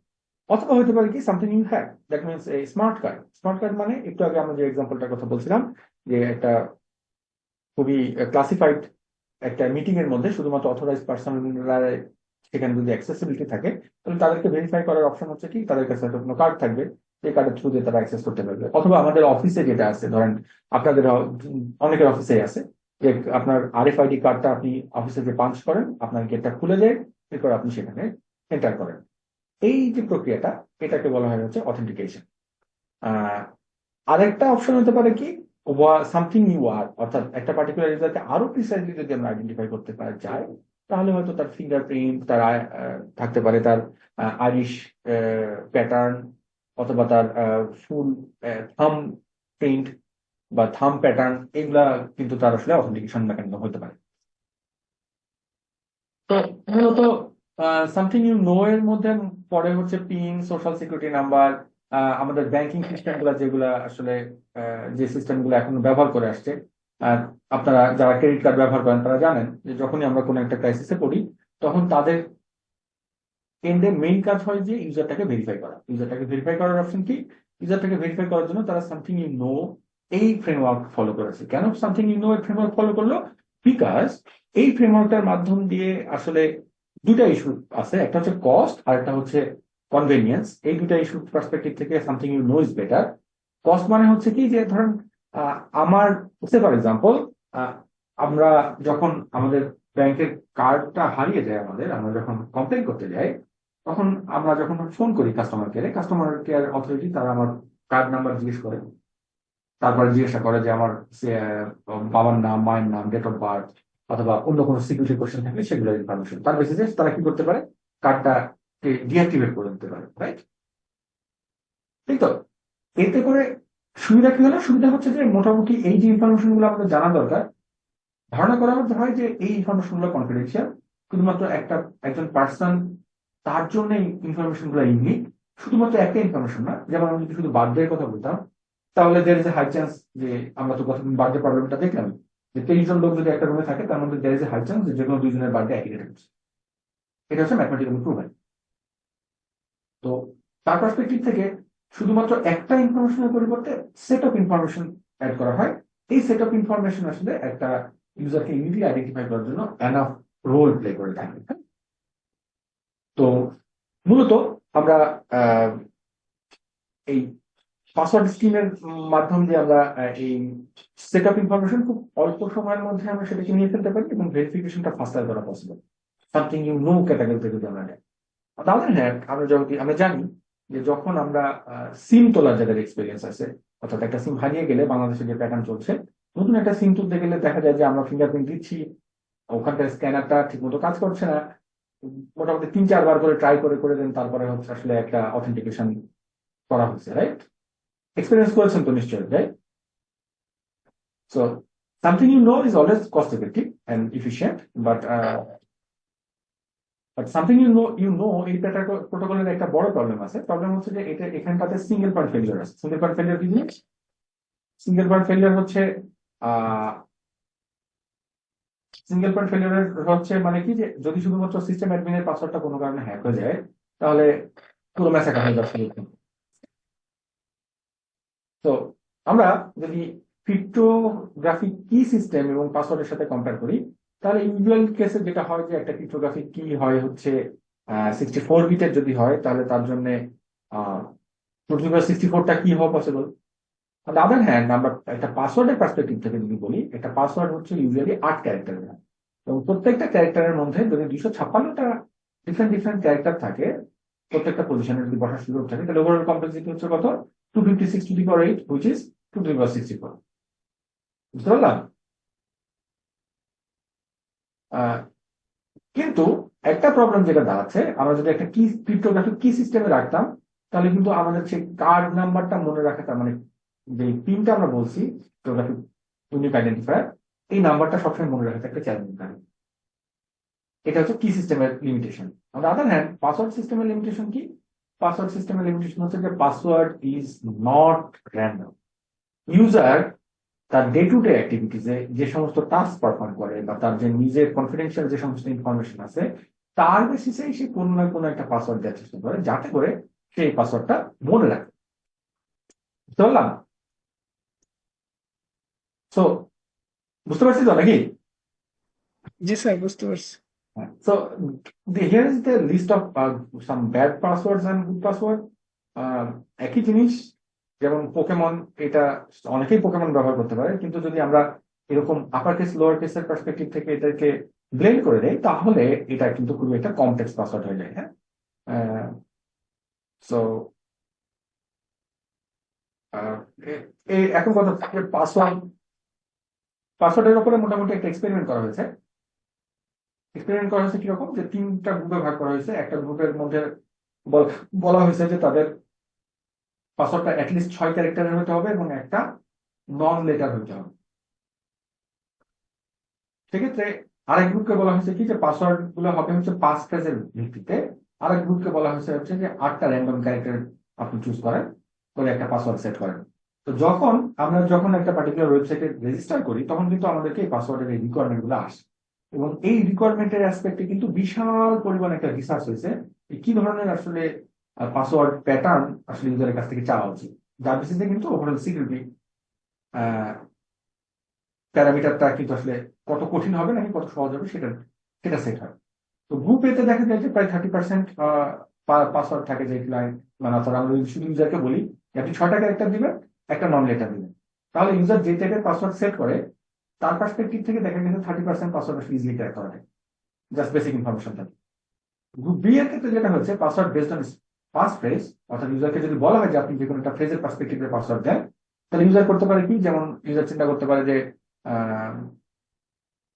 [SPEAKER 1] অথবা হতে পারে কি something you have, that means এই স্মার্ট কার্ড। স্মার্ট কার্ড মানে একটু আগে আমরা যে এক্সাম্পলটার কথা বলছিলাম, যে একটা খুবই ক্লাসিফাইড একটা মিটিং এর মধ্যে শুধুমাত্র অথরাইজ পার্সনরা সেখানে যদি অ্যাক্সেসিবিলিটি থাকে, তাহলে তাদেরকে ভেরিফাই করার অপশন হচ্ছে কি, তাদের কাছে একটা কোনো কার্ড থাকবে, যে কার্ডের থ্রু দিয়ে তারা অ্যাক্সেস করতে পারবে। অথবা আমাদের অফিসে যেটা আছে, ধরেন আপনাদের অনেকের অফিসে আছে যে আপনার আরএফআইডি কার্ডটা আপনি অফিসে যে পাঞ্চ করেন, আপনার গেটটা খুলে যায়, এরপর আপনি সেখানে এন্টার করেন। এই যে প্রক্রিয়াটা, এটাকে বলা হয় হচ্ছে অথেন্টিকেশন। আরেকটা অপশন হতে পারে কি, সামথিং ইউ আর, অর্থাৎ একটা পার্টিকুলার ইউজারকে আরো প্রিসাইজলি যদি আমরা আইডেন্টিফাই করতে পারা যায়, তাহলে হয়তো তার ফিঙ্গারপ্রিন্ট, তার থাকতে পারে তার আইরিশ প্যাটার্ন, অথবা তার ফুল থাম প্রিন্ট বা থাম প্যাটার্ন, এগুলা কিন্তু তার আসলে অথেন্টিকেশন মেকানিজম হতে পারে। তো মূলত সামথিং ইউ নো এর মধ্যে পরে হচ্ছে পিন, সোশ্যাল সিকিউরিটি নাম্বার, আমাদের ব্যাংকিং সিস্টেম গুলা, যেগুলা আসলে যে সিস্টেম গুলো এখন ব্যবহার করে আসছে। আর আপনারা যারা ক্রেডিট কার্ড ব্যবহার করেন তারা জানেন যে যখনই আমরা কোনো একটা ক্রাইসিসে পড়ি, তখন তাদের এন্ডে মেইন কাজ হয় যে ইউজারটাকে ভেরিফাই করা। ইউজারটাকে ভেরিফাই করার অপশন কি? ইউজারটাকে ভেরিফাই করার জন্য তারা সামথিং ইউ নো এই ফ্রেমওয়ার্ক ফলো করেছে। কেন সামথিং ইউ নো এই ফ্রেমওয়ার্ক ফলো করলো? বিকজ এই ফ্রেমওয়ার্কটার মাধ্যম দিয়ে আসলে দুটা ইস্যু আছে, একটা হচ্ছে কস্ট আর একটা হচ্ছে কনভেনিয়েন্স। এই দুটা ইস্যুর পার্সপেক্টিভ থেকে something you know is better. Cost মানে হচ্ছে কি, যে ধরেন আমার, ফর এক্সাম্পল, আমরা যখন আমাদের ব্যাংকের কার্ডটা হারিয়ে যায়, আমরা যখন কমপ্লেন করতে যাই, তখন আমরা যখন ফোন করি কাস্টমার কেয়ারে, কাস্টমার কেয়ার অথরিটি তারা আমার কার্ড নাম্বার জিজ্ঞেস করে, তারপরে জিজ্ঞাসা করে যে আমার বাবার নাম, মায়ের নাম, ডেট অফ বার্থ, অথবা অন্য কোনো সিকিউরিটি কোয়েশ্চেন থাকলে সেগুলোর ইনফরমেশন। তার বেসিসে তারা কি করতে পারে, কার্ডটা ডিঅ্যাক্টিভেট করে দিতে পারে। রাইট? ঠিক তো? এতে করে সুবিধা কি হলো? সুবিধা হচ্ছে যে মোটামুটি এই যে ইনফরমেশন গুলো আমাদের জানা দরকার, ধারণা করা হতে হয় যে এই ইনফরমেশন গুলো কনফিডেন্সিয়াল, শুধুমাত্র একজন পার্সন, তার জন্য এই ইনফরমেশন গুলো ইউনিক। শুধুমাত্র একটা ইনফরমেশন না। যেমন আমি যদি শুধু বার্থডে কথা বলতাম, তাহলে there is a high chance যে, আমরা তো কথা বার্থডে প্রবলেমটা দেখলাম, যে 23 জন লোক যদি একটা রুমে থাকে, তার মধ্যে there is a high chance যে কোনো দুইজনের বার্থডে একই ডেটে হচ্ছে। এটা হচ্ছে ম্যাথমেটিক্যালি প্রুভেন। তো তার পার্সপেক্টিভ থেকে শুধুমাত্র একটা ইনফরমেশনের পরিবর্তে সেট অফ ইনফরমেশন অ্যাড করা হয়। এই সেট অফ ইনফরমেশন আসলে একটা ইউজারকে ইউনিকলি আইডেন্টিফাই করার জন্য এনাফ রোল প্লে করে থাকে। তো মূলত আমরা এই পাসওয়ার্ড স্কিমের মাধ্যম দিয়ে আমরা এই সেট অফ ইনফরমেশন খুব অল্প সময়ের মধ্যে আমরা সেটাকে নিয়ে ফেলতে পারি, এবং ভেরিফিকেশনটা ফাস্টার করা পসিবল সামথিং ইউ নো ক্যাটাগরিতে যদি আমরা নেই। তাহলে হ্যাঁ, আমরা জানি যে যখন আমরা সিম তোলার যাদের এক্সপিরিয়েন্স আছে, অর্থাৎ একটা সিম হারিয়ে গেলে বাংলাদেশে যে প্যাটার্ন চলছে, নতুন একটা সিম তুলতে গেলে দেখা যায় যে আমরা ফিঙ্গারপ্রিন্ট দিচ্ছি, ওখানকার স্ক্যানারটা ঠিক মতো কাজ করছে না, মোটামুটি 3-4 বার করে ট্রাই করে করে দেন, তারপরে হচ্ছে আসলে একটা অথেন্টিকেশন করা হচ্ছে। রাইট? এক্সপিরিয়েন্স করেছেন তো নিশ্চয়ই, right? So something you know is always cost effective and efficient, but something you know এই প্রোটোকলের একটা বড় প্রবলেম আছে। প্রবলেম হচ্ছে যে এটা এখানটাতে সিঙ্গেল পয়েন্ট ফেলিয়ার আছে। সিঙ্গেল পয়েন্ট ফেলিয়ার কি জিনিস? সিঙ্গেল পয়েন্ট ফেলিয়ার হচ্ছে আহ সিঙ্গেল পয়েন্ট ফেলিয়ার হচ্ছে মানে কি, যে যদি শুধুমাত্র সিস্টেম অ্যাডমিনের পাসওয়ার্ডটা কোনো কারণে হ্যাক হয়ে যায়, তাহলে পুরো ম্যাসেকার হয়ে যাচ্ছে। তো আমরা যদি ক্রিপ্টোগ্রাফিক কি সিস্টেম এবং পাসওয়ার্ডের সাথে কম্পেয়ার করি, তাহলে ইউজুয়াল কেসে যেটা হয় যে একটা ক্রিপ্টোগ্রাফিক কি হয় হচ্ছে 64 বিটের যদি হয় তাহলে তার জন্য 64টা কি হওয়া possible. On the other hand আমরা একটা পাসওয়ার্ডের পার্সপেক্টিভ থেকে যদি বলি, একটা পাসওয়ার্ড হচ্ছে ইউজুয়ালি 8 ক্যারেক্টারের, এবং প্রত্যেকটা ক্যারেক্টারের মধ্যে যদি 256টা ডিফারেন্ট ডিফারেন্ট ক্যারেক্টার থাকে, প্রত্যেকটা পজিশনে যদি বসার সুযোগ থাকে, তাহলে ওভারঅল কমপ্লেক্সিটি হচ্ছে কত? 256 to the power 8, which is 2 to the power 64। বুঝতে পারলাম? আহ, কিন্তু একটা প্রবলেম যেটা দাঁড়াচ্ছে, আমরা যদি একটা কি ক্রিপ্টোগ্রাফিক কি সিস্টেমে রাখতাম, তাহলে কিন্তু আমাদের সেই কার্ড নাম্বারটা মনে রাখাটা, মানে যে পিনটা আমরা বলছি ক্রিপ্টোগ্রাফিক ইউনিক আইডেন্টিফায়ার, এই নাম্বারটা সবসময় মনে রাখাটা একটা চ্যালেঞ্জ থাকে। এটা হচ্ছে কি সিস্টেমের limitation. On the other hand password সিস্টেমের লিমিটেশন কি? পাসওয়ার্ড সিস্টেমের লিমিটেশন হচ্ছে যে password is not random. User তার ডে টু ডে অ্যাক্টিভিটিসে যে সমস্ত টাস্ক পারফর্ম করে বা তার যে নিজের কনফিডেন্সিয়াল যে সমস্ত ইনফরমেশন আছে, তার বেসিসে সে কোনো না কোনো একটা পাসওয়ার্ড দেওয়ার চেষ্টা করে, যাতে করে সেই পাসওয়ার্ডটা মনে রাখে। বুঝতে পারলাম? তো বুঝতে পারছি তো নাকি?
[SPEAKER 3] জি স্যার, বুঝতে পারছি।
[SPEAKER 1] So here is the list of some bad passwords and good password. একই জিনিস, যেমন পোকেমন, এটা অনেকেই পোকেমন ব্যবহার করতে পারে, কিন্তু যদি আমরা এরকম আপার কেস লোয়ার কেসের পার্সপেক্টিভ থেকে এটাকে ব্লেন্ড করে দেই, তাহলে এটা কিন্তু খুবই একটা কমপ্লেক্স পাসওয়ার্ড হয়ে যায়। হ্যাঁ, সো এখন কথা হচ্ছে পাসওয়ার্ডের উপরে মোটামুটি একটা এক্সপেরিমেন্ট করা হয়েছে। এক্সপেরিমেন্ট করা হয়েছে কিরকম, যে 3টা গ্রুপে ভাগ করা হয়েছে। একটা গ্রুপের মধ্যে বলা হয়েছে যে তাদের পাসওয়ার্ডটা অ্যাটলিস্ট 6 ক্যারেক্টারের হতে হবে এবং একটা নন লেটার হতে হবে। সেক্ষেত্রে আরেক গ্রুপকে বলা হয়েছে কি, যে পাসওয়ার্ড গুলো হবে হচ্ছে পাস ফ্রেজের ভিত্তিতে। আরেক গ্রুপকে বলা হয়েছে হচ্ছে যে 8টা র্যান্ডম ক্যারেক্টার আপনি চুজ করেন, করে একটা পাসওয়ার্ড সেট করেন। তো যখন একটা পার্টিকুলার ওয়েবসাইটে রেজিস্টার করি, তখন কিন্তু আমাদেরকে এই পাসওয়ার্ডের এই রিকোয়ারমেন্ট গুলো আসে, এবং এই রিকোয়ারমেন্টের অ্যাসপেক্টে কিন্তু বিশাল পরিমাণ একটা রিসার্চ হয়েছে কি ধরনের আসলে পাসওয়ার্ড প্যাটার্ন আসলে ইউজারের কাছ থেকে চাওয়া উচিত, যার বেসিসে কিন্তু ওভারঅল সিকিউরিটি প্যারামিটারটা কিন্তু আসলে কত কঠিন হবে নাকি কত সহজ হবে সেটা সেটা সেট হয়। তো গ্রুপ এতে দেখা যায় যে প্রায় 30% পাসওয়ার্ড থাকে, যে ক্লায়েন্ট, মানে অর্থাৎ আমরা যদি শুধু ইউজারকে বলি যে আপনি 6টা ক্যারেক্টার দিবেন, একটা নন লেটার দিবেন, তাহলে ইউজার যে টাইপের পাসওয়ার্ড সেট করে তার পার্সপেক্টিভ থেকে দেখা গেছে 30% পাসওয়ার্ড আসলে ইজিলি ক্র্যাক করা যায়, জাস্ট বেসিক ইনফরমেশন থাকে। গ্রুপ বি এর ক্ষেত্রে যেটা হচ্ছে password based on pass phrase, অর্থাৎ ইউজারকে যদি বলা হয় যে আপনি যে কোনো একটা ফ্রেজের পার্সপেক্টিভে পাসওয়ার্ড দেন, তাহলে ইউজার করতে পারে কি, যেমন ইউজার চিন্তা করতে পারে যে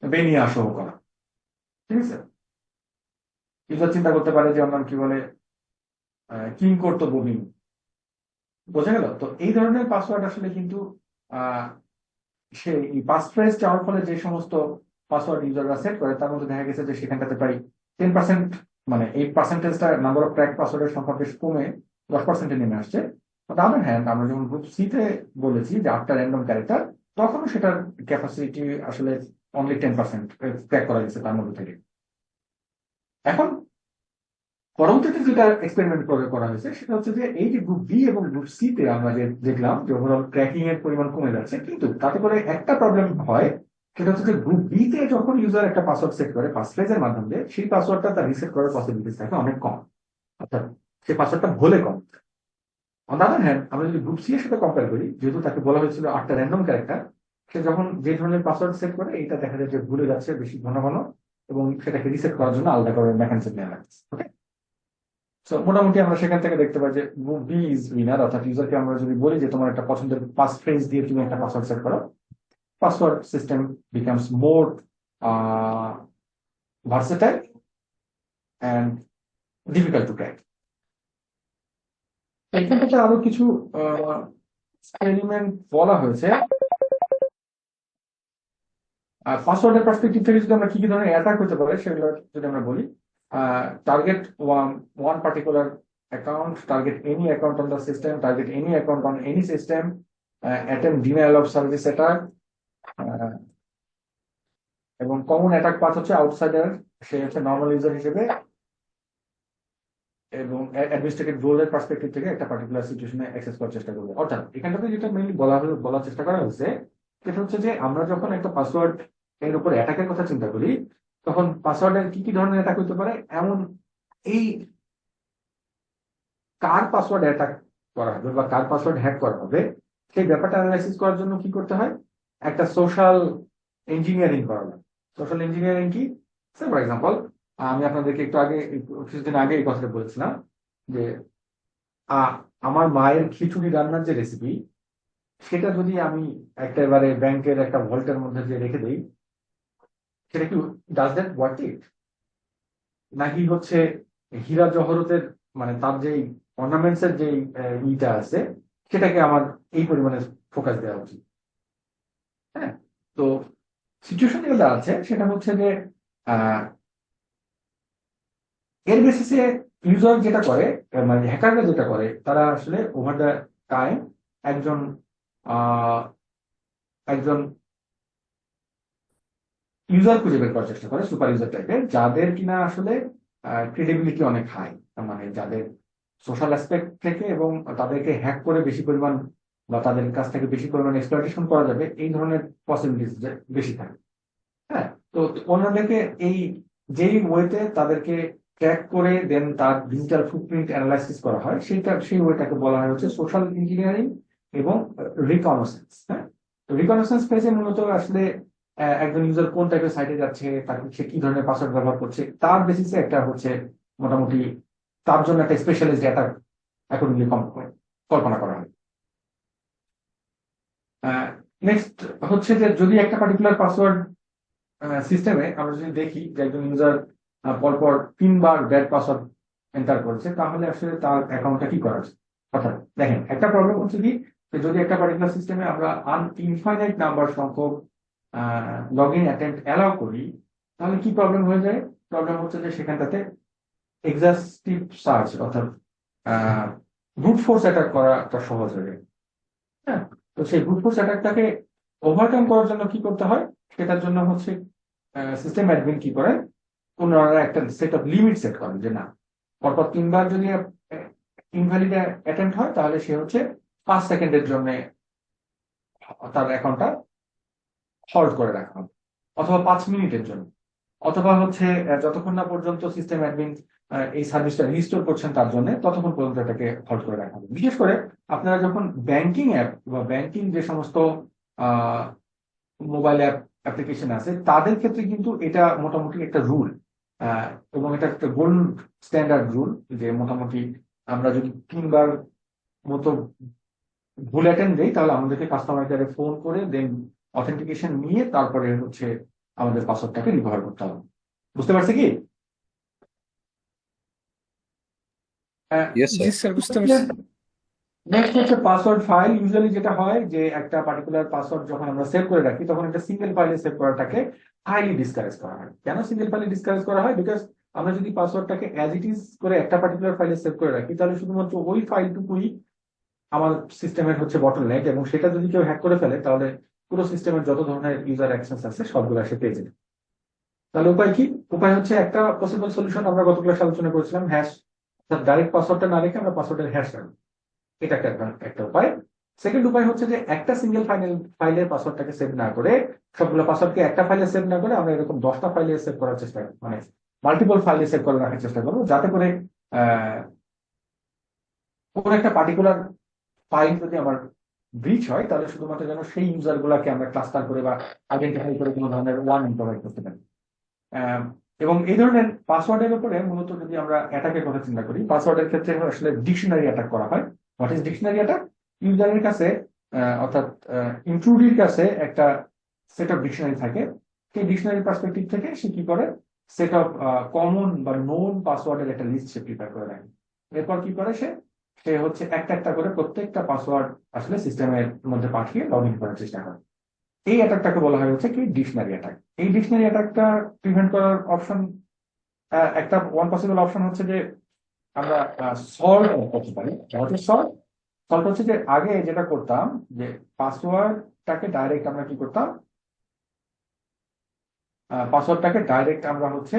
[SPEAKER 1] বেনিয়া সহ করা, ঠিক আছে। ইউজার চিন্তা করতে পারে যে অন্য কি বলে কিং করতো ববিন, বোঝা গেল? তো এই ধরনের পাসওয়ার্ড আসলে কিন্তু আহ সেই পাস ফ্রেজ চাওয়ার ফলে যে সমস্ত পাসওয়ার্ড ইউজাররা সেট করে, তার মধ্যে দেখা গেছে যে সেখানটাতে প্রায় 10%, মানে এই পার্সেন্টেজটা নাম্বার অফ ক্র্যাক পাসওয়ার্ডের সংখ্যা বেশ কমে 10%-এ নেমে আসছে। আদার হ্যান্ড আমরা যখন গ্রুপ সি তে বলেছি যে 8টা র্যান্ডম ক্যারেক্টার, তখনও সেটার ক্যাপাসিটি আসলে অনলি 10% ক্র্যাক করা গেছে তার মধ্যে থেকে। এখন পরবর্তীতে যেটা এক্সপেরিমেন্ট করা হয়েছে সেটা হচ্ছে যে এই যে গ্রুপ বি এবং গ্রুপ সি তে আমরা যে দেখলাম যে ওভারঅল ক্র্যাকিং এর পরিমাণ কমে যাচ্ছে, কিন্তু তাতে করে একটা প্রবলেম হয়, সেটা হচ্ছে যে গ্রুপ বি তে যখন ইউজার একটা পাসওয়ার্ড সেট করে ফার্স্ট ফ্রেজের মাধ্যমে, সেই পাসওয়ার্ডটা তার রিসেট করার পসিবিলিটি থাকে অনেক কম, অর্থাৎ সেই পাসওয়ার্ডটা ভুলে কম। অন দ্য আদার হ্যান্ড আমরা যদি গ্রুপ সি এর সাথে কম্পেয়ার করি, যেহেতু তাকে বলা হয়েছিল 8টা র্যান্ডম ক্যারেক্টার, সে যখন যে ধরনের পাসওয়ার্ড সেট করে, এটা দেখা যায় যে ভুলে যাচ্ছে বেশি ঘন ঘন, এবং সেটাকে রিসেট করার জন্য আলাদা করে মেকানিজম নেওয়া লাগছে। ওকে, সো মোটামুটি আমরা সেখান থেকে দেখতে পাই যে গ্রুপ বি ইজ উইনার, অর্থাৎ ইউজারকে আমরা যদি বলি যে তোমার একটা পছন্দের পাস ফ্রেজ দিয়ে তুমি একটা পাসওয়ার্ড সেট করো, password system becomes more versatile and difficult to crack. এখান থেকে আরো কিছু এক্সপেরিমেন্ট বলা হয়েছে। আর পাসওয়ার্ডের পার্সপেক্টিভ থেকে যদি আমরা কি কি ধরনের অ্যাটাক হতে পারে সেগুলো যদি আমরা বলি, target one particular account, target any account on the system, target any account on any system, attempt denial of service attack, এবং কমন অ্যাটাক পাথ হচ্ছে আউটসাইডার, সে হচ্ছে নর্মাল ইউজার হিসেবে, এবং অ্যাডমিনিস্ট্রেটিভ রোলের পার্সপেক্টিভ থেকে একটা পার্টিকুলার সিচুয়েশনে অ্যাক্সেস করার চেষ্টা করবে। অর্থাৎ এখানটাতে যেটা মেইনলি বলার চেষ্টা করা হয়েছে সেটা হচ্ছে যে আমরা যখন একটা পাসওয়ার্ড এর উপর অ্যাটাকের কথা চিন্তা করি, তখন পাসওয়ার্ডের কি কি ধরনের অ্যাটাক হতে পারে, এমন এই কার পাসওয়ার্ড অ্যাটাক করা হবে বা কার পাসওয়ার্ড হ্যাক করা হবে, সেই ব্যাপারটা অ্যানালাইসিস করার জন্য কি করতে হয়, একটা সোশ্যাল ইঞ্জিনিয়ারিং করা হয়। সোশ্যাল ইঞ্জিনিয়ারিং কি? ফর এক্সাম্পল, আমি আপনাদেরকে একটু আগে, কিছুদিন আগে এই কথাটা বলেছিলাম যে আমার মায়ের খিচুড়ি রান্নার যে রেসিপি, সেটা যদি আমি একেবারে ব্যাংকের একটা ভল্টের মধ্যে যে রেখে দিই, সেটা কি, ডাজ দ্যাট ওয়ার্ক ইট? নাকি হচ্ছে হীরা জহরতের, মানে তার যেই অর্নামেন্টস এর যে ইটা আছে, সেটাকে আমার এই পরিমাণে ফোকাস দেওয়া উচিত? হ্যাঁ। তো সিচুয়েশন যেটা আছে সেটা হচ্ছে যে আহ, এর বেসিসে ইউজার যেটা করে, মানে হ্যাকাররা যেটা করে, তারা আসলে ওভার দ্য টাইম একজন আহ, একজন ইউজার খুঁজে বের করার চেষ্টা করে, সুপার ইউজার টাইপের, যাদের কিনা আসলে ক্রেডিবিলিটি অনেক হাই, মানে যাদের সোশ্যাল অ্যাসপেক্ট থেকে এবং তাদেরকে হ্যাক করে বেশি পরিমাণ বা তাদের কাছ থেকে বেশি পরিমাণ এক্সপ্লয়টেশন করা যাবে, এই ধরনের পসিবিলিটিস বেশি থাকে। হ্যাঁ। তো অন্যদেরকে এই যেই ওয়েতে তাদেরকে ট্র্যাক করে দেন তার ডিজিটাল ফুটপ্রিন্ট অ্যানালাইসিস করা হয়, সেই ওয়েটাকে বলা হয় হচ্ছে সোশ্যাল ইঞ্জিনিয়ারিং এবং রিকনসেন্স। হ্যাঁ। তো রিকনসেন্স পেজে মূলত আসলে একজন ইউজার কোন টাইপের সাইটে যাচ্ছে, তাকে সে কি ধরনের পাসওয়ার্ড ব্যবহার করছে, তার বেসিসে একটা হচ্ছে মোটামুটি তার জন্য একটা স্পেশালিস্ট অ্যাটাক অ্যাকর্ডিংলি কল্পনা করা হয়। নেক্সট হচ্ছে যে যদি একটা পার্টিকুলার পাসওয়ার্ড সিস্টেমে আমরা যদি দেখি যে একজন ইউজার পরপর 3 বার ব্যাড পাসওয়ার্ড এন্টার করেছে, তাহলে আসলে তার অ্যাকাউন্টটা কি করা উচিত? অর্থাৎ দেখেন, একটা প্রবলেম হচ্ছে কি, যে যদি একটা পার্টিকুলার সিস্টেমে আমরা ইনফাইনাইট নাম্বার সংখ্যক লগ ইন অ্যাটেম্প্ট অ্যালাউ করি, তাহলে কি প্রবলেম হয়ে যায়? প্রবলেম হচ্ছে যে সেখানটাতে এক্সাস্টিভ সার্চ, অর্থাৎ ব্রুট ফোর্স অ্যাটাক করাটা সহজ হয়ে যায়। হ্যাঁ। তো সেই ব্রুট ফোর্স অ্যাটাকটাকে ওভারকাম করার জন্য কি করতে হয়, সেটার জন্য হচ্ছে সিস্টেম অ্যাডমিন কি করে, ওনারা একটা সেট অফ লিমিট সেট করেন যে না, পরপর 3 বার যদি ইনভ্যালিড অ্যাটেম্প্ট হয়, তাহলে সে হচ্ছে 5 সেকেন্ডের জন্য তার অ্যাকাউন্টটা হল্ড করে রাখা হবে, অথবা 5 মিনিটের জন্য, অথবা হচ্ছে যতক্ষণ না পর্যন্ত সিস্টেম অ্যাডমিন এই সার্ভিসটা রিস্টোর করছেন তার জন্য, ততক্ষণ পর্যন্ত এটাকে হল্ড করে রাখা হবে। বিশেষ করে আপনারা যখন ব্যাংকিং অ্যাপ বা ব্যাংকিং যে সমস্ত মোবাইল অ্যাপ অ্যাপ্লিকেশন আছে, তাদের ক্ষেত্রে কিন্তু এটা মোটামুটি একটা রুল, এবং এটা একটা গোল্ড স্ট্যান্ডার্ড রুল, যে মোটামুটি আমরা যদি 3 বার মতো ভুল অ্যাটেন্ড দেই, তাহলে আমাদেরকে কাস্টমার কেয়ারে ফোন করে দেন অথেন্টিকেশন নিয়ে তারপরে হচ্ছে আমাদের পাসওয়ার্ডটাকে রিকভার করতে হবে। বুঝতে পারছি কি?
[SPEAKER 2] ইয়েস
[SPEAKER 3] জি
[SPEAKER 2] স্যার।
[SPEAKER 3] স্যার, বুঝতে পারছি।
[SPEAKER 1] নেক্সট হচ্ছে পাসওয়ার্ড ফাইল। ইউজুয়ালি যেটা হয় যে একটা পার্টিকুলার পাসওয়ার্ড যখন আমরা সেভ করে রাখি, তখন একটা সিঙ্গেল ফাইলে সেভ করাটাকে হাইলি ডিসকারেজ করা হয়। কেন সিঙ্গেল ফাইলে ডিসকারেজ করা হয়? বিকজ আমরা যদি পাসওয়ার্ডটাকে অ্যাজ ইট ইজ করে একটা পার্টিকুলার ফাইলে সেভ করে রাখি, তাহলে শুধুমাত্র ওই ফাইলটুকুই আমার সিস্টেমের হচ্ছে বটলনেক, এবং সেটা যদি কেউ হ্যাক করে ফেলে, তাহলে পুরো সিস্টেমের যত ধরনের ইউজার অ্যাক্সেস আছে সবগুলো সে পেয়ে যাবে। তাহলে উপায় কি? উপায় হচ্ছে একটা পসিবল সলিউশন আমরা গত ক্লাসে আলোচনা করেছিলাম, হ্যাশ। ডাইরেক্ট পাসওয়ার্ডটা না রেখে আমরা পাসওয়ার্ডের হ্যাশ রাখবো, এটা একটা উপায়। সেকেন্ড উপায় হচ্ছে যে একটা সিঙ্গেল ফাইলের পাসওয়ার্ডটাকে সেভ না করে, সবগুলো পাসওয়ার্ডকে একটা ফাইলে সেভ না করে, আমরা এরকম 10টা ফাইলে সেভ করার চেষ্টা করবো, মানে মাল্টিপল ফাইলে সেভ করে রাখার চেষ্টা করবো, যাতে করে কোন একটা পার্টিকুলার ফাইল যদি আমার ব্রিচ হয়, তাহলে শুধুমাত্র যেন সেই ইউজার গুলাকে আমরা ক্লাস্টার করে বা আইডেন্টিফাই করে কোনো ধরনের ওয়ার্নিং প্রোভাইড করতে পারি। এবং এই ধরনের পাসওয়ার্ডের উপরে মূলত যদি আমরা অ্যাটাকের কথা চিন্তা করি, পাসওয়ার্ডের ক্ষেত্রে আসলে ডিকশনারি অ্যাটাক করা হয়। What is dictionary attack? ইউজারের কাছে অর্থাৎ ইন্ট্রুডির কাছে একটা সেট অফ ডিকশনারি থাকে, সেই ডিকশনারি পার্সপেক্টিভ থেকে সে কি করে, সেট অফ কমন বা নোন পাসওয়ার্ডের একটা লিস্ট সে প্রিপেয়ার করে রাখে। এরপর কি করে সে সে হচ্ছে একটা একটা করে প্রত্যেকটা পাসওয়ার্ড আসলে সিস্টেমের মধ্যে পাঠিয়ে লগ ইন করার চেষ্টা করে। এই অ্যাটাকটাকে বলা হয় হচ্ছে কি, ডিকশনারি অ্যাটাক। এই ডিকশনারি অ্যাটাকটা প্রিভেন্ট করার অপশন, একটা ওয়ান পসিবল অপশন হচ্ছে যে আমরা সল্ভ করতে পারি। সল্ভ সল্ভ হচ্ছে যে আগে যেটা করতাম, যে পাসওয়ার্ডটাকে ডাইরেক্ট আমরা কি করতাম, পাসওয়ার্ডটাকে ডাইরেক্ট আমরা হচ্ছে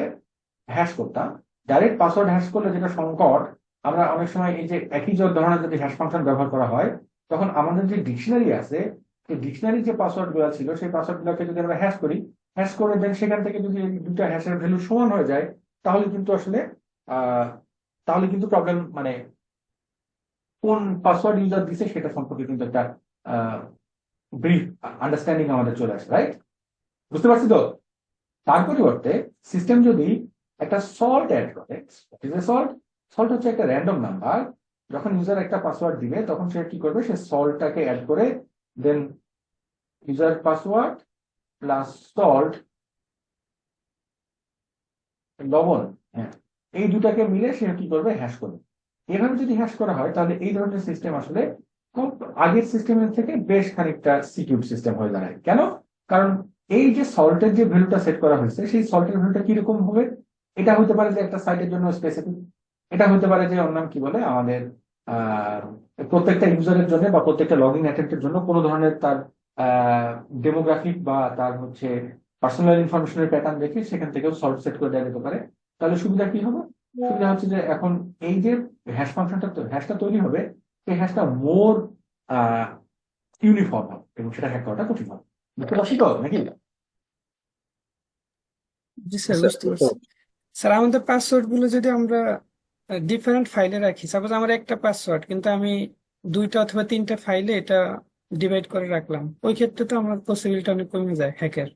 [SPEAKER 1] হ্যাশ করতাম। ডাইরেক্ট পাসওয়ার্ড হ্যাশ করলে যেটা সংকট, আমরা অনেক সময় এই যে একই ধরনের যদি হ্যাশ ফাংশন ব্যবহার করা হয়, তখন আমাদের যে ডিকশনারি আছে ডিকশনারি যে পাসওয়ার্ড গুলো ছিল সেই পাসওয়ার্ড গুলোকে যদি আমরা হ্যাশ করি, হ্যাশ করে দেন সেখান থেকে যদি এই দুটা হ্যাশের ভ্যালু সমান হয়ে যায়, তাহলে কিন্তু আসলে আহ তাহলে কিন্তু প্রবলেম, মানে কোন পাসওয়ার্ড ইউজার দিছে সেটা সম্পর্কে কিন্তু একটা ব্রিফ আন্ডারস্ট্যান্ডিং আমাদের চলে আসে, রাইট? বুঝতে পারছি তো? তার পরিবর্তে সিস্টেম যদি একটা সল্ট অ্যাড করে, সল্ট, সল্ট হচ্ছে একটা র্যান্ডম নাম্বার। যখন ইউজার একটা পাসওয়ার্ড দিবে তখন সে কি করবে, সে সল্টটাকে অ্যাড করে then user password plus salt, লবণ, হ্যাঁ, এই দুটাকে মিলে সে কি করবে, হ্যাশ করবে। এভাবে যদি হ্যাশ করা হয় তাহলে এই ধরনের সিস্টেম আসলে খুব আগের সিস্টেমের থেকে বেশ খানিকটা সিকিউর সিস্টেম হয়ে দাঁড়ায়। কেন? কারণ এই যে সল্টের যে ভ্যালুটা সেট করা হয়েছে সেই সল্টের ভ্যালুটা কিরকম হবে, এটা হতে পারে যে একটা সাইটের জন্য স্পেসিফিক, এটা হতে পারে যে অন্য কি বলে আমাদের আহ প্রত্যেকটা ইউজারের জন্য বা প্রত্যেকটা লগ ইন অ্যাটেম্পটের জন্য কোনো ধরনের তার ডেমোগ্রাফিক বা তার হচ্ছে পার্সোনাল ইনফরমেশনের প্যাটার্ন দেখে সেখান থেকেও সল্ট সেট করে দেওয়া যেতে পারে। তাহলে সুবিধা কি হবে? সুবিধা হচ্ছে যে এখন এই যে হ্যাশ ফাংশনটা, হ্যাশটা তৈরি হবে, সেই হ্যাশটা মোর ইউনিফর্ম হবে এবং সেটা হ্যাক করাটা কঠিন হবে। বুঝতে পারছি তো নাকি?
[SPEAKER 3] জি স্যার, বুঝতে পারছি। স্যার, আমাদের পাসওয়ার্ড গুলো যদি আমরা ডিফারেন্ট ফাইলে রাখি, সাপোজ আমার একটা পাসওয়ার্ড কিন্তু আমি দুইটা অথবা তিনটা ফাইলে এটা ডিভাইড করে রাখলাম, ওই ক্ষেত্রে তো আমার পসিবিলিটি অনেক কমে যায় হ্যাকের।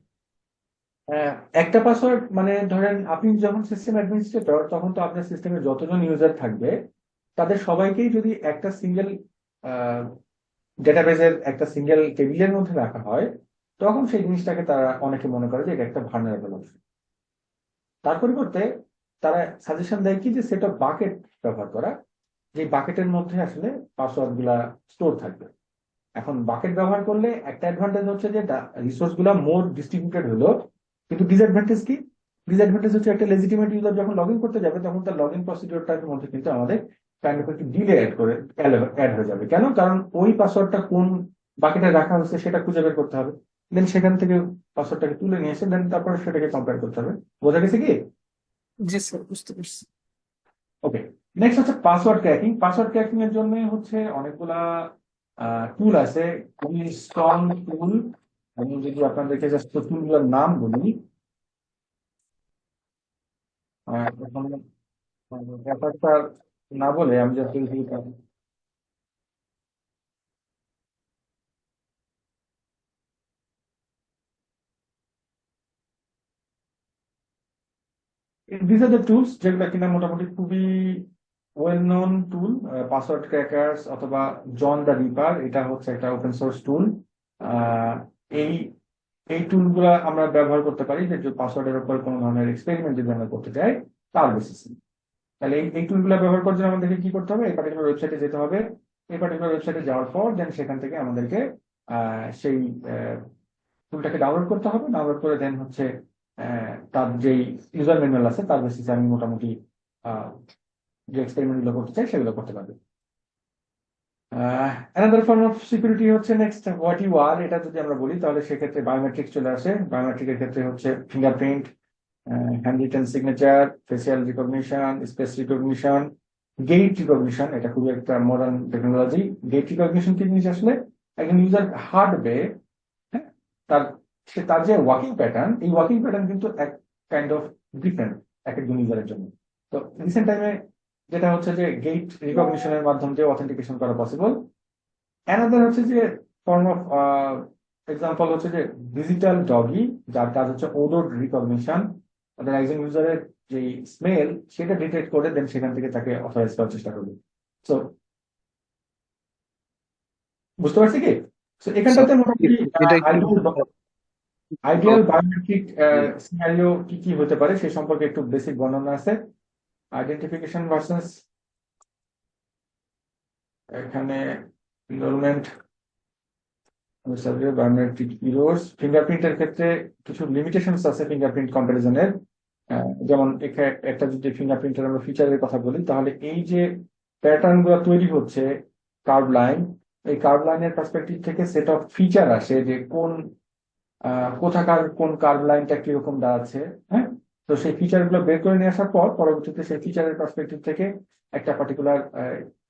[SPEAKER 1] একটা পাসওয়ার্ড মানে ধরেন আপনি যখন সিস্টেম অ্যাডমিনিস্ট্রেটর তখন তো আপনার সিস্টেমে যতজন ইউজার থাকবে তাদের সবাইকেই যদি একটা সিঙ্গেল ডেটাবেজের একটা সিঙ্গেল টেবিলের মধ্যে রাখা হয়, তখন সেই জিনিসটাকে তারা অনেকে মনে করে যে এটা একটা ভালনারেবল অংশ। তার পরিবর্তে তারা সাজেশন দেয় কি যে সেট অফ বাকেট ব্যবহার করা, যে বাকেটের মধ্যে আসলে পাসওয়ার্ড গুলা স্টোর থাকবে। এখন বাকেট ব্যবহার করলে একটা অ্যাডভান্টেজ হচ্ছে যে রিসোর্স গুলা মোর ডিস্ট্রিবিউটেড হলো, কিন্তু ডিসঅ্যাডভান্টেজ কি? ডিসঅ্যাডভান্টেজ হচ্ছে একটা লেজিটিমেট ইউজার যখন লগ ইন করতে যাবে তখন তার লগ ইন প্রসিডিওরটার মধ্যে কিন্তু আমাদের কাইন্ড অফ একটু ডিলে অ্যাড হয়ে যাবে। কেন? কারণ ওই পাসওয়ার্ডটা কোন বাকেটে রাখা হচ্ছে সেটা খুঁজে বের করতে হবে, দেন সেখান থেকে পাসওয়ার্ডটাকে তুলে নিয়ে এসে দেন তারপরে সেটাকে কম্পেয়ার করতে হবে। বোঝা গেছে কি?
[SPEAKER 3] জি স্যার, বুঝতে পারছি।
[SPEAKER 1] ওকে, নেক্সট হচ্ছে পাসওয়ার্ড ক্র্যাকিং। পাসওয়ার্ড ক্র্যাকিং এর জন্য হচ্ছে অনেকগুলা টুল আছে, খুবই স্ট্রং টুল। আমি যদি আপনাদেরকে জাস্ট টুলগুলোর নাম বলি, এখন ব্যাপারটা না বলে আমি just this are the tools যেগুলো কিনা মোটামুটি খুবই ওয়েল নোন টুল। পাসওয়ার্ড ক্র্যাকার্স অথবা জন দ্য রিপার, এটা হচ্ছে একটা ওপেন সোর্স টুল। এই এই টুলগুলো আমরা ব্যবহার করতে পারি যে পাসওয়ার্ডের উপর কোনো ধরনের এক্সপেরিমেন্ট যদি আমরা করতে চাই তার বেসিসে। তাহলে এই টুলগুলো ব্যবহার করার জন্য আমাদেরকে কি করতে হবে, এই পার্টিকুলার ওয়েবসাইটে যেতে হবে। এই পার্টিকুলার ওয়েবসাইটে যাওয়ার পর দেন সেখান থেকে আমাদেরকে সেই টুলটাকে ডাউনলোড করতে হবে। ডাউনলোড করে দেন হচ্ছে তার যেই ইউজার ম্যানুয়াল আছে তার বেসিসে আমি মোটামুটি আহ, যে এক্সপেরিমেন্ট গুলো করতে চাই সেগুলো করতে পারবে। অ্যানাদার ফর্ম অফ সিকিউরিটি হচ্ছে নেক্সট হোয়াট ইউ আর। এটা যদি আমরা বলি তাহলে সেক্ষেত্রে বায়োমেট্রিক চলে আসে। বায়োমেট্রিকের ক্ষেত্রে হচ্ছে fingerprint, hand written signature, facial recognition, space recognition, gait recognition. এটা খুবই একটা মডার্ন টেকনোলজি। গেট রিকগনিশন কি জিনিস আসলে? একজন ইউজার হাঁটবে, হ্যাঁ, তার তার যে ওয়াকিং প্যাটার্ন, এই ওয়াকিং প্যাটার্ন কিন্তু এক কাইন্ড অফ ডিফারেন্ট এক একজন ইউজারের জন্য। তো রিসেন্ট টাইমে যেটা হচ্ছে যে গেট রিকগনিশনের মাধ্যমে যে অথেন্টিকেশন করা পসিবল। অ্যানাদার হচ্ছে যে ফর্ম অফ এক্সাম্পল হচ্ছে যে ডিজিটাল ডগি, যার কাজ হচ্ছে ওডর রিকগনিশন। অর্থাৎ একজন ইউজারের যে স্মেল সেটা ডিটেক্ট করে দেন সেখান থেকে তাকে অথরাইজ করার চেষ্টা করবে। তো বুঝতে পারছি কি? তো এখানটাতে মোটামুটি
[SPEAKER 2] এটা একটু
[SPEAKER 1] আইডিয়াল বায়োমেট্রিক সিনারিও কি কি হতে পারে সে সম্পর্কে একটু বেসিক বর্ণনা আছে। আইডেন্টিফিকেশন ভার্সেস এখানে এনরোলমেন্ট, বায়োমেট্রিক ইরোর্স। ফিঙ্গারপ্রিন্টের ক্ষেত্রে কিছু লিমিটেশনস আছে ফিঙ্গারপ্রিন্ট কম্পারিজনের। যেমন একটা যদি ফিঙ্গারপ্রিন্টের আমরা ফিচারের কথা বলি তাহলে এই যে প্যাটার্ন গুলো তৈরি হচ্ছে কার্ভ লাইন, এই কার্ভ লাইনের পার্সপেক্টিভ থেকে সেট অফ ফিচার আসে যে কোন কোথাকার কোন কার্ভ লাইনটা কিরকম দাঁড়াচ্ছে। হ্যাঁ, তো সেই ফিচার গুলো বের করে নিয়ে আসার পর পরবর্তীতে সেই ফিচারের পার্সপেক্টিভ থেকে একটা পার্টিকুলার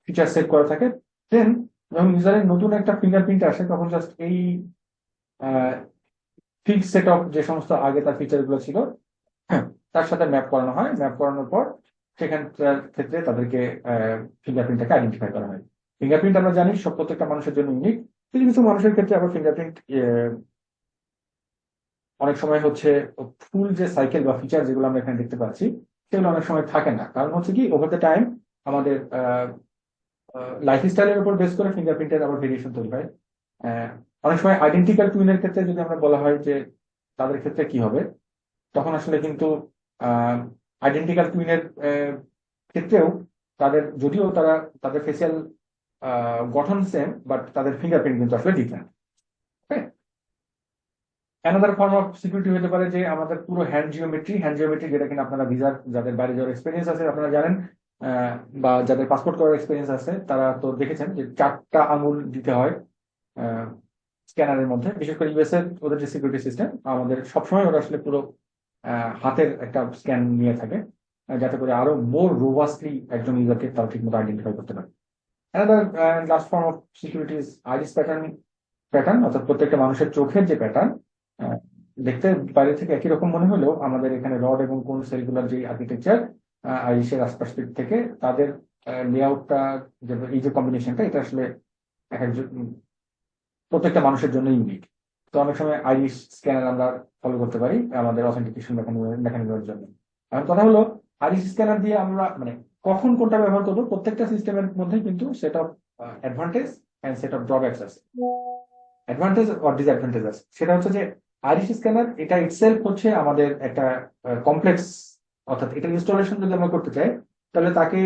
[SPEAKER 1] ফিচার সেট করা থাকে। দেন যখন ইউজারের নতুন একটা ফিঙ্গারপ্রিন্ট আসে তখন জাস্ট এই ফিক্স সেট অফ যে সমস্ত আগে তার ফিচার গুলো ছিল, হ্যাঁ, তার সাথে ম্যাপ করানো হয়। ম্যাপ করানোর পর সেখানকার ক্ষেত্রে তাদেরকে ফিঙ্গারপ্রিন্টটাকে আইডেন্টিফাই করা হয়। ফিঙ্গারপ্রিন্ট আমরা জানি সব প্রত্যেকটা মানুষের জন্য ইউনিক। কিছু কিছু মানুষের ক্ষেত্রে আবার ফিঙ্গারপ্রিন্ট অনেক সময় হচ্ছে ফুল যে সাইকেল বা ফিচার যেগুলো আমরা এখানে দেখতে পাচ্ছি সেগুলো অনেক সময় থাকে না। কারণ হচ্ছে কি, ওভার দ্য টাইম আমাদের লাইফ স্টাইলের উপর বেস করে ফিঙ্গারপ্রিন্টের আবার ভেরিয়েশন তৈরি হয়। আহ, অনেক সময় আইডেন্টিক্যাল টুইনের ক্ষেত্রে যদি আমরা বলা হয় যে তাদের ক্ষেত্রে কি হবে, তখন আসলে কিন্তু আইডেন্টিক্যাল টুইনের ক্ষেত্রেও তাদের, যদিও তারা তাদের ফেসিয়াল গঠন সেম, বাট তাদের ফিঙ্গারপ্রিন্ট কিন্তু আসলে different. Another form of security হতে পারে যে আমাদের পুরো হ্যান্ড জিওমেট্রি, যেটা কিনা আপনারা ভিসার যাদের বাইরে যাওয়ার এক্সপিরিয়েন্স আছে আপনারা জানেন, বা যাদের পাসপোর্ট করার এক্সপিরিয়েন্স আছে তারা তো দেখেছেন যে 4টা আঙুল দিতে হয় স্ক্যানারের মধ্যে। বিশেষ করে ইউএস এর ওদের যে সিকিউরিটি সিস্টেম, আমাদের সবসময় ওরা আসলে পুরো হাতের একটা স্ক্যান নিয়ে থাকে, যাতে করে আরো মোর রোবাস্টলি একজন ইউজারকে তারা ঠিক মতো আইডেন্টিফাই করতে পারে। Another last form of security is iris pattern, অর্থাৎ প্রত্যেকটা মানুষের চোখের যে প্যাটার্ন দেখতে বাইরে থেকে একই রকম মনে হলেও আমাদের এখানে রড এবং কোন সেলগুলার যে আর্কিটেকচার আইরিশের আশপাশ থেকে তাদের লেআউটটা, এই যে কম্বিনেশনটা, এটা আসলে এক একজন প্রত্যেকটা মানুষের জন্য ইউনিক। তো অনেক সময় আইরিশ স্ক্যানার আমরা ফলো করতে পারি আমাদের অথেন্টিকেশন মেকানিজমের জন্য। এখন কথা হলো, আইরিশ স্ক্যানার দিয়ে আমরা মানে কখন কোনটা ব্যবহার করবো, প্রত্যেকটা সিস্টেমের মধ্যে কিন্তু set of advantage and set of drawbacks আছে। অ্যাডভান্টেজ অর ডিসঅ্যাডভান্টেজ আছে। সেটা হচ্ছে যে আইরিশ স্ক্যানার এটা ইটসেলফ হচ্ছে আমাদের একটা কমপ্লেক্স, অর্থাৎ এটা ইনস্টলেশন যদি আমরা করতে চাই তাহলে তাকে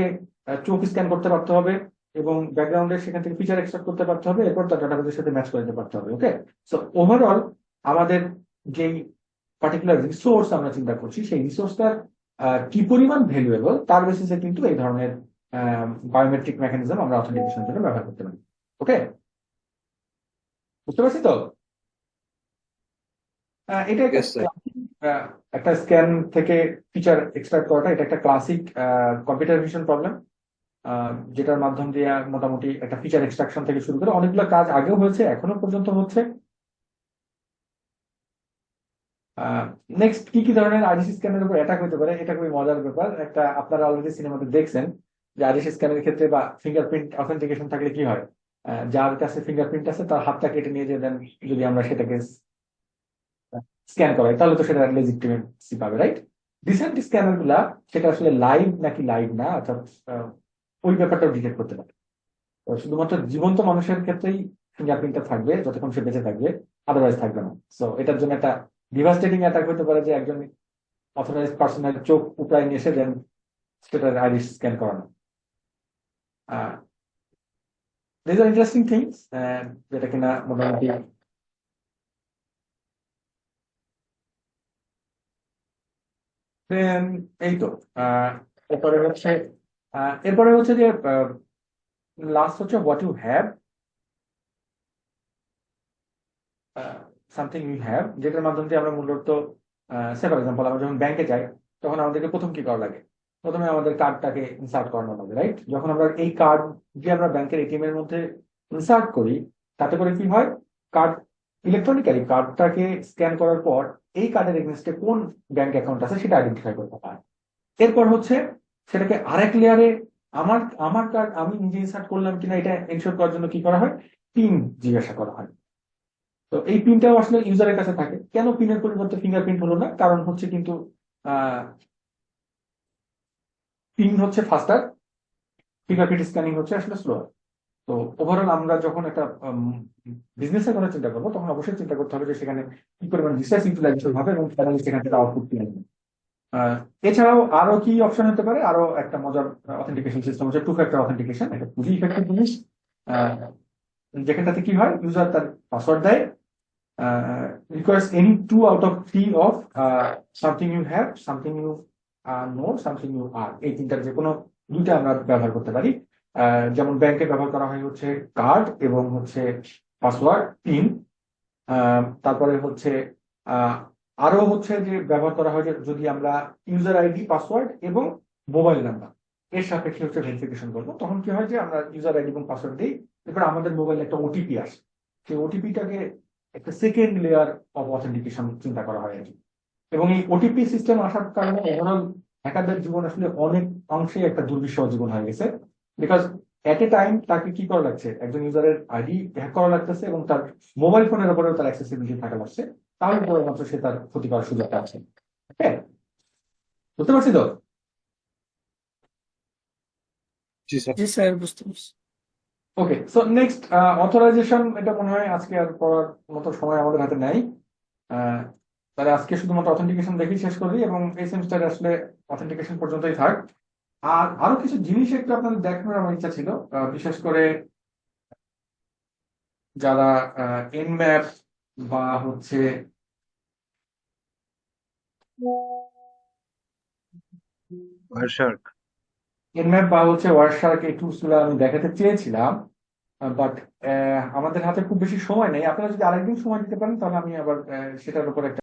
[SPEAKER 1] চোখ স্ক্যান করতে পারতে হবে এবং ব্যাকগ্রাউন্ডে সেখান থেকে ফিচার এক্সট্রাক্ট করতে পারতে হবে, এরপর তার ডাটাবেসের সাথে ম্যাচ করে দিতে পারতে হবে। ওকে, সো ওভারঅল আমাদের যেই পার্টিকুলার রিসোর্স আমরা চিন্তা করছি সেই রিসোর্সটার কি পরিমাণ ভ্যালুয়েবল তার বেসিসে কিন্তু এই ধরনের বায়োমেট্রিক মেকানিজম আমরা অথেন্টিকেশনের জন্য ব্যবহার করতে পারি। ওকে, বুঝতে পারছি তো? এটা একটা
[SPEAKER 2] Yes, sir.
[SPEAKER 1] classic, একটা স্ক্যান থেকে ফিচার এক্সট্রাক্ট করাটা, এটা একটা ক্লাসিক কম্পিউটার ভিশন প্রবলেম, যেটার মাধ্যম দিয়ে মোটামুটি একটা ফিচার এক্সট্রাকশন থেকে শুরু করে অনেকগুলো কাজ আগেও হয়েছে, এখনো পর্যন্ত হচ্ছে। নেক্সট কি কি ধরনের আইরিশ স্ক্যানের উপর অ্যাটাক হতে পারে, এটা খুবই মজার ব্যাপার। একটা আপনারা অলরেডি সিনেমাতে দেখছেন যে আইরিশ স্ক্যানের ক্ষেত্রে বা ফিঙ্গারপ্রিন্ট অথেন্টিকেশন থাকলে কি হয়, যার কাছে ফিঙ্গারপ্রিন্ট আছে তার হাতটা কেটে নিয়ে যে দেন যদি আমরা সেটাকে স্ক্যান করাই তাহলে তো সেটা লেজিটিমেসি পাবে, রাইট? রিসেন্ট স্ক্যানার গুলা সেটা আসলে লাইভ নাকি লাইভ না, অর্থাৎ ওই ব্যাপারটাও ডিটেক্ট করতে পারে। তো শুধুমাত্র জীবন্ত মানুষের ক্ষেত্রেই ফিঙ্গারপ্রিন্টটা থাকবে যতক্ষণ সে বেঁচে থাকবে, আদারওয়াইজ থাকবে না। সো এটার জন্য একটা ডিভাস্টেটিং অ্যাটাক হতে পারে যে একজন অথরাইজ পার্সনের চোখ উপড়ায় নিয়ে এসে দেন সেটার আইরিশ স্ক্যান করানো। দিস আর ইন্টারেস্টিং থিংস, যেটা কিনা মোটামুটি এই তো। আহ, এরপরে হচ্ছে যে লাস্ট হচ্ছে what you have, something you have, যেটার মাধ্যম দিয়ে আমরা মূলত সে ফর এক্সাম্পল আমরা যখন ব্যাংকে যাই তখন আমাদেরকে প্রথম কি করা লাগে, প্রথমে আমাদের কার্ডটাকে ইনসার্ট করানো লাগে, রাইট? যখন আমরা এই কার্ড দিয়ে আমরা ব্যাংকের এটিএম এর মধ্যে ইনসার্ট করি তাতে করে কি হয়, কার্ড ইলেকট্রনিক্যালি কার্ডটাকে স্ক্যান করার পর এই কার্ডের এগেনস্টে কোন ব্যাংক অ্যাকাউন্ট আছে সেটা আইডেন্টিফাই করতে পারে। এরপর হচ্ছে সেটাকে আরেক লেয়ারে আমার আমার কার্ড আমি নিজে ইনসার্ট করলাম কিনা এটা এনশিওর করার জন্য কি করা হয়, পিন জিজ্ঞাসা করা হয়। তো এই পিনটাও আসলে ইউজারের কাছে থাকে। কেন পিনের পরিবর্তে ফিঙ্গারপ্রিন্ট হলো না? কারণ হচ্ছে কিন্তু পিন হচ্ছে ফাস্টার, ফিঙ্গারপ্রিন্ট স্ক্যানিং হচ্ছে আসলে স্লোয়ার। তো ওভারঅল আমরা যখন একটা বিজনেসের কথা চিন্তা করবো তখন অবশ্যই চিন্তা করতে হবে যে সেখানে কি পরিমাণ রিসার্চ ইউটিলাইজেশন হবে এবং ফাইনালি সেখান থেকে আউটপুট কি আসবে। এছাড়াও আরো কি অপশন হতে পারে, আরো একটা মজার অথেন্টিকেশন সিস্টেম হচ্ছে টু ফ্যাক্টর অথেন্টিকেশন। এটা খুবই ইফেক্টিভ জিনিস, যেখানটাতে কি হয়, ইউজার তার পাসওয়ার্ড দেয়, requires any two out of three of something you have, something you know, something you are, এই তিনটার যে কোনো দুইটা আমরা ব্যবহার করতে পারি। যেমন ব্যাংকে ব্যবহার করা হয় হচ্ছে কার্ড এবং হচ্ছে পাসওয়ার্ড পিন। তারপরে হচ্ছে আহ, আরো হচ্ছে যে ব্যবহার করা হয় যে যদি আমরা ইউজার আইডি পাসওয়ার্ড এবং মোবাইল নাম্বার এর সাপেক্ষে হচ্ছে ভেরিফিকেশন করবো, তখন কি হয় যে আমরা ইউজার আইডি এবং পাসওয়ার্ড দিই, এরপর আমাদের মোবাইলে একটা ওটিপি আসে, সেই ওটিপিটাকে একটা সেকেন্ড লেয়ার অফ অথেন্টিকেশন চিন্তা করা হয় আর কি। এবং এই ওটিপি সিস্টেম আসার কারণে ওভারঅল হ্যাকারদের জীবন আসলে অনেক অংশে একটা দুর্বিষহ জীবন হয়ে গেছে, বিকজ এট এ টাইম তাকে কি করা লাগছে, একজন ইউজারের আইডি হ্যাক করা লাগতেছে এবং তার মোবাইল ফোনের উপরেও তার অ্যাক্সেসিবিলিটি থাকা লাগছে, তাহলে কেবলমাত্র সে তার ক্ষতি করার সুযোগটা আছে। হ্যাঁ, বুঝতে পারছি তো?
[SPEAKER 2] জি স্যার।
[SPEAKER 3] জি স্যার, বুঝতে পারছি।
[SPEAKER 1] ওকে, সো নেক্সট অথরাইজেশন, এটা মনে হয় আজকে আর পড়ার মতো সময় আমাদের হাতে নাই। আহ, তাহলে আজকে শুধুমাত্র অথেন্টিকেশন দেখেই শেষ করি এবং এই সেমিস্টারে আসলে অথেন্টিকেশন পর্যন্তই থাক। আর আরো কিছু জিনিস একটু আপনাদের দেখানোর আমার ইচ্ছা ছিল, বিশেষ করে যারা এনম্যাপ বা হচ্ছে
[SPEAKER 2] ওয়ারশার্ক।
[SPEAKER 1] এনম্যাপ বা হচ্ছে ওয়ার্কশার্ক, এই টুলস গুলো আমি দেখাতে চেয়েছিলাম, বাট আমাদের হাতে খুব বেশি সময় নেই। আপনারা যদি আরেকদিন সময় দিতে পারেন তাহলে আমি আবার সেটার উপর একটা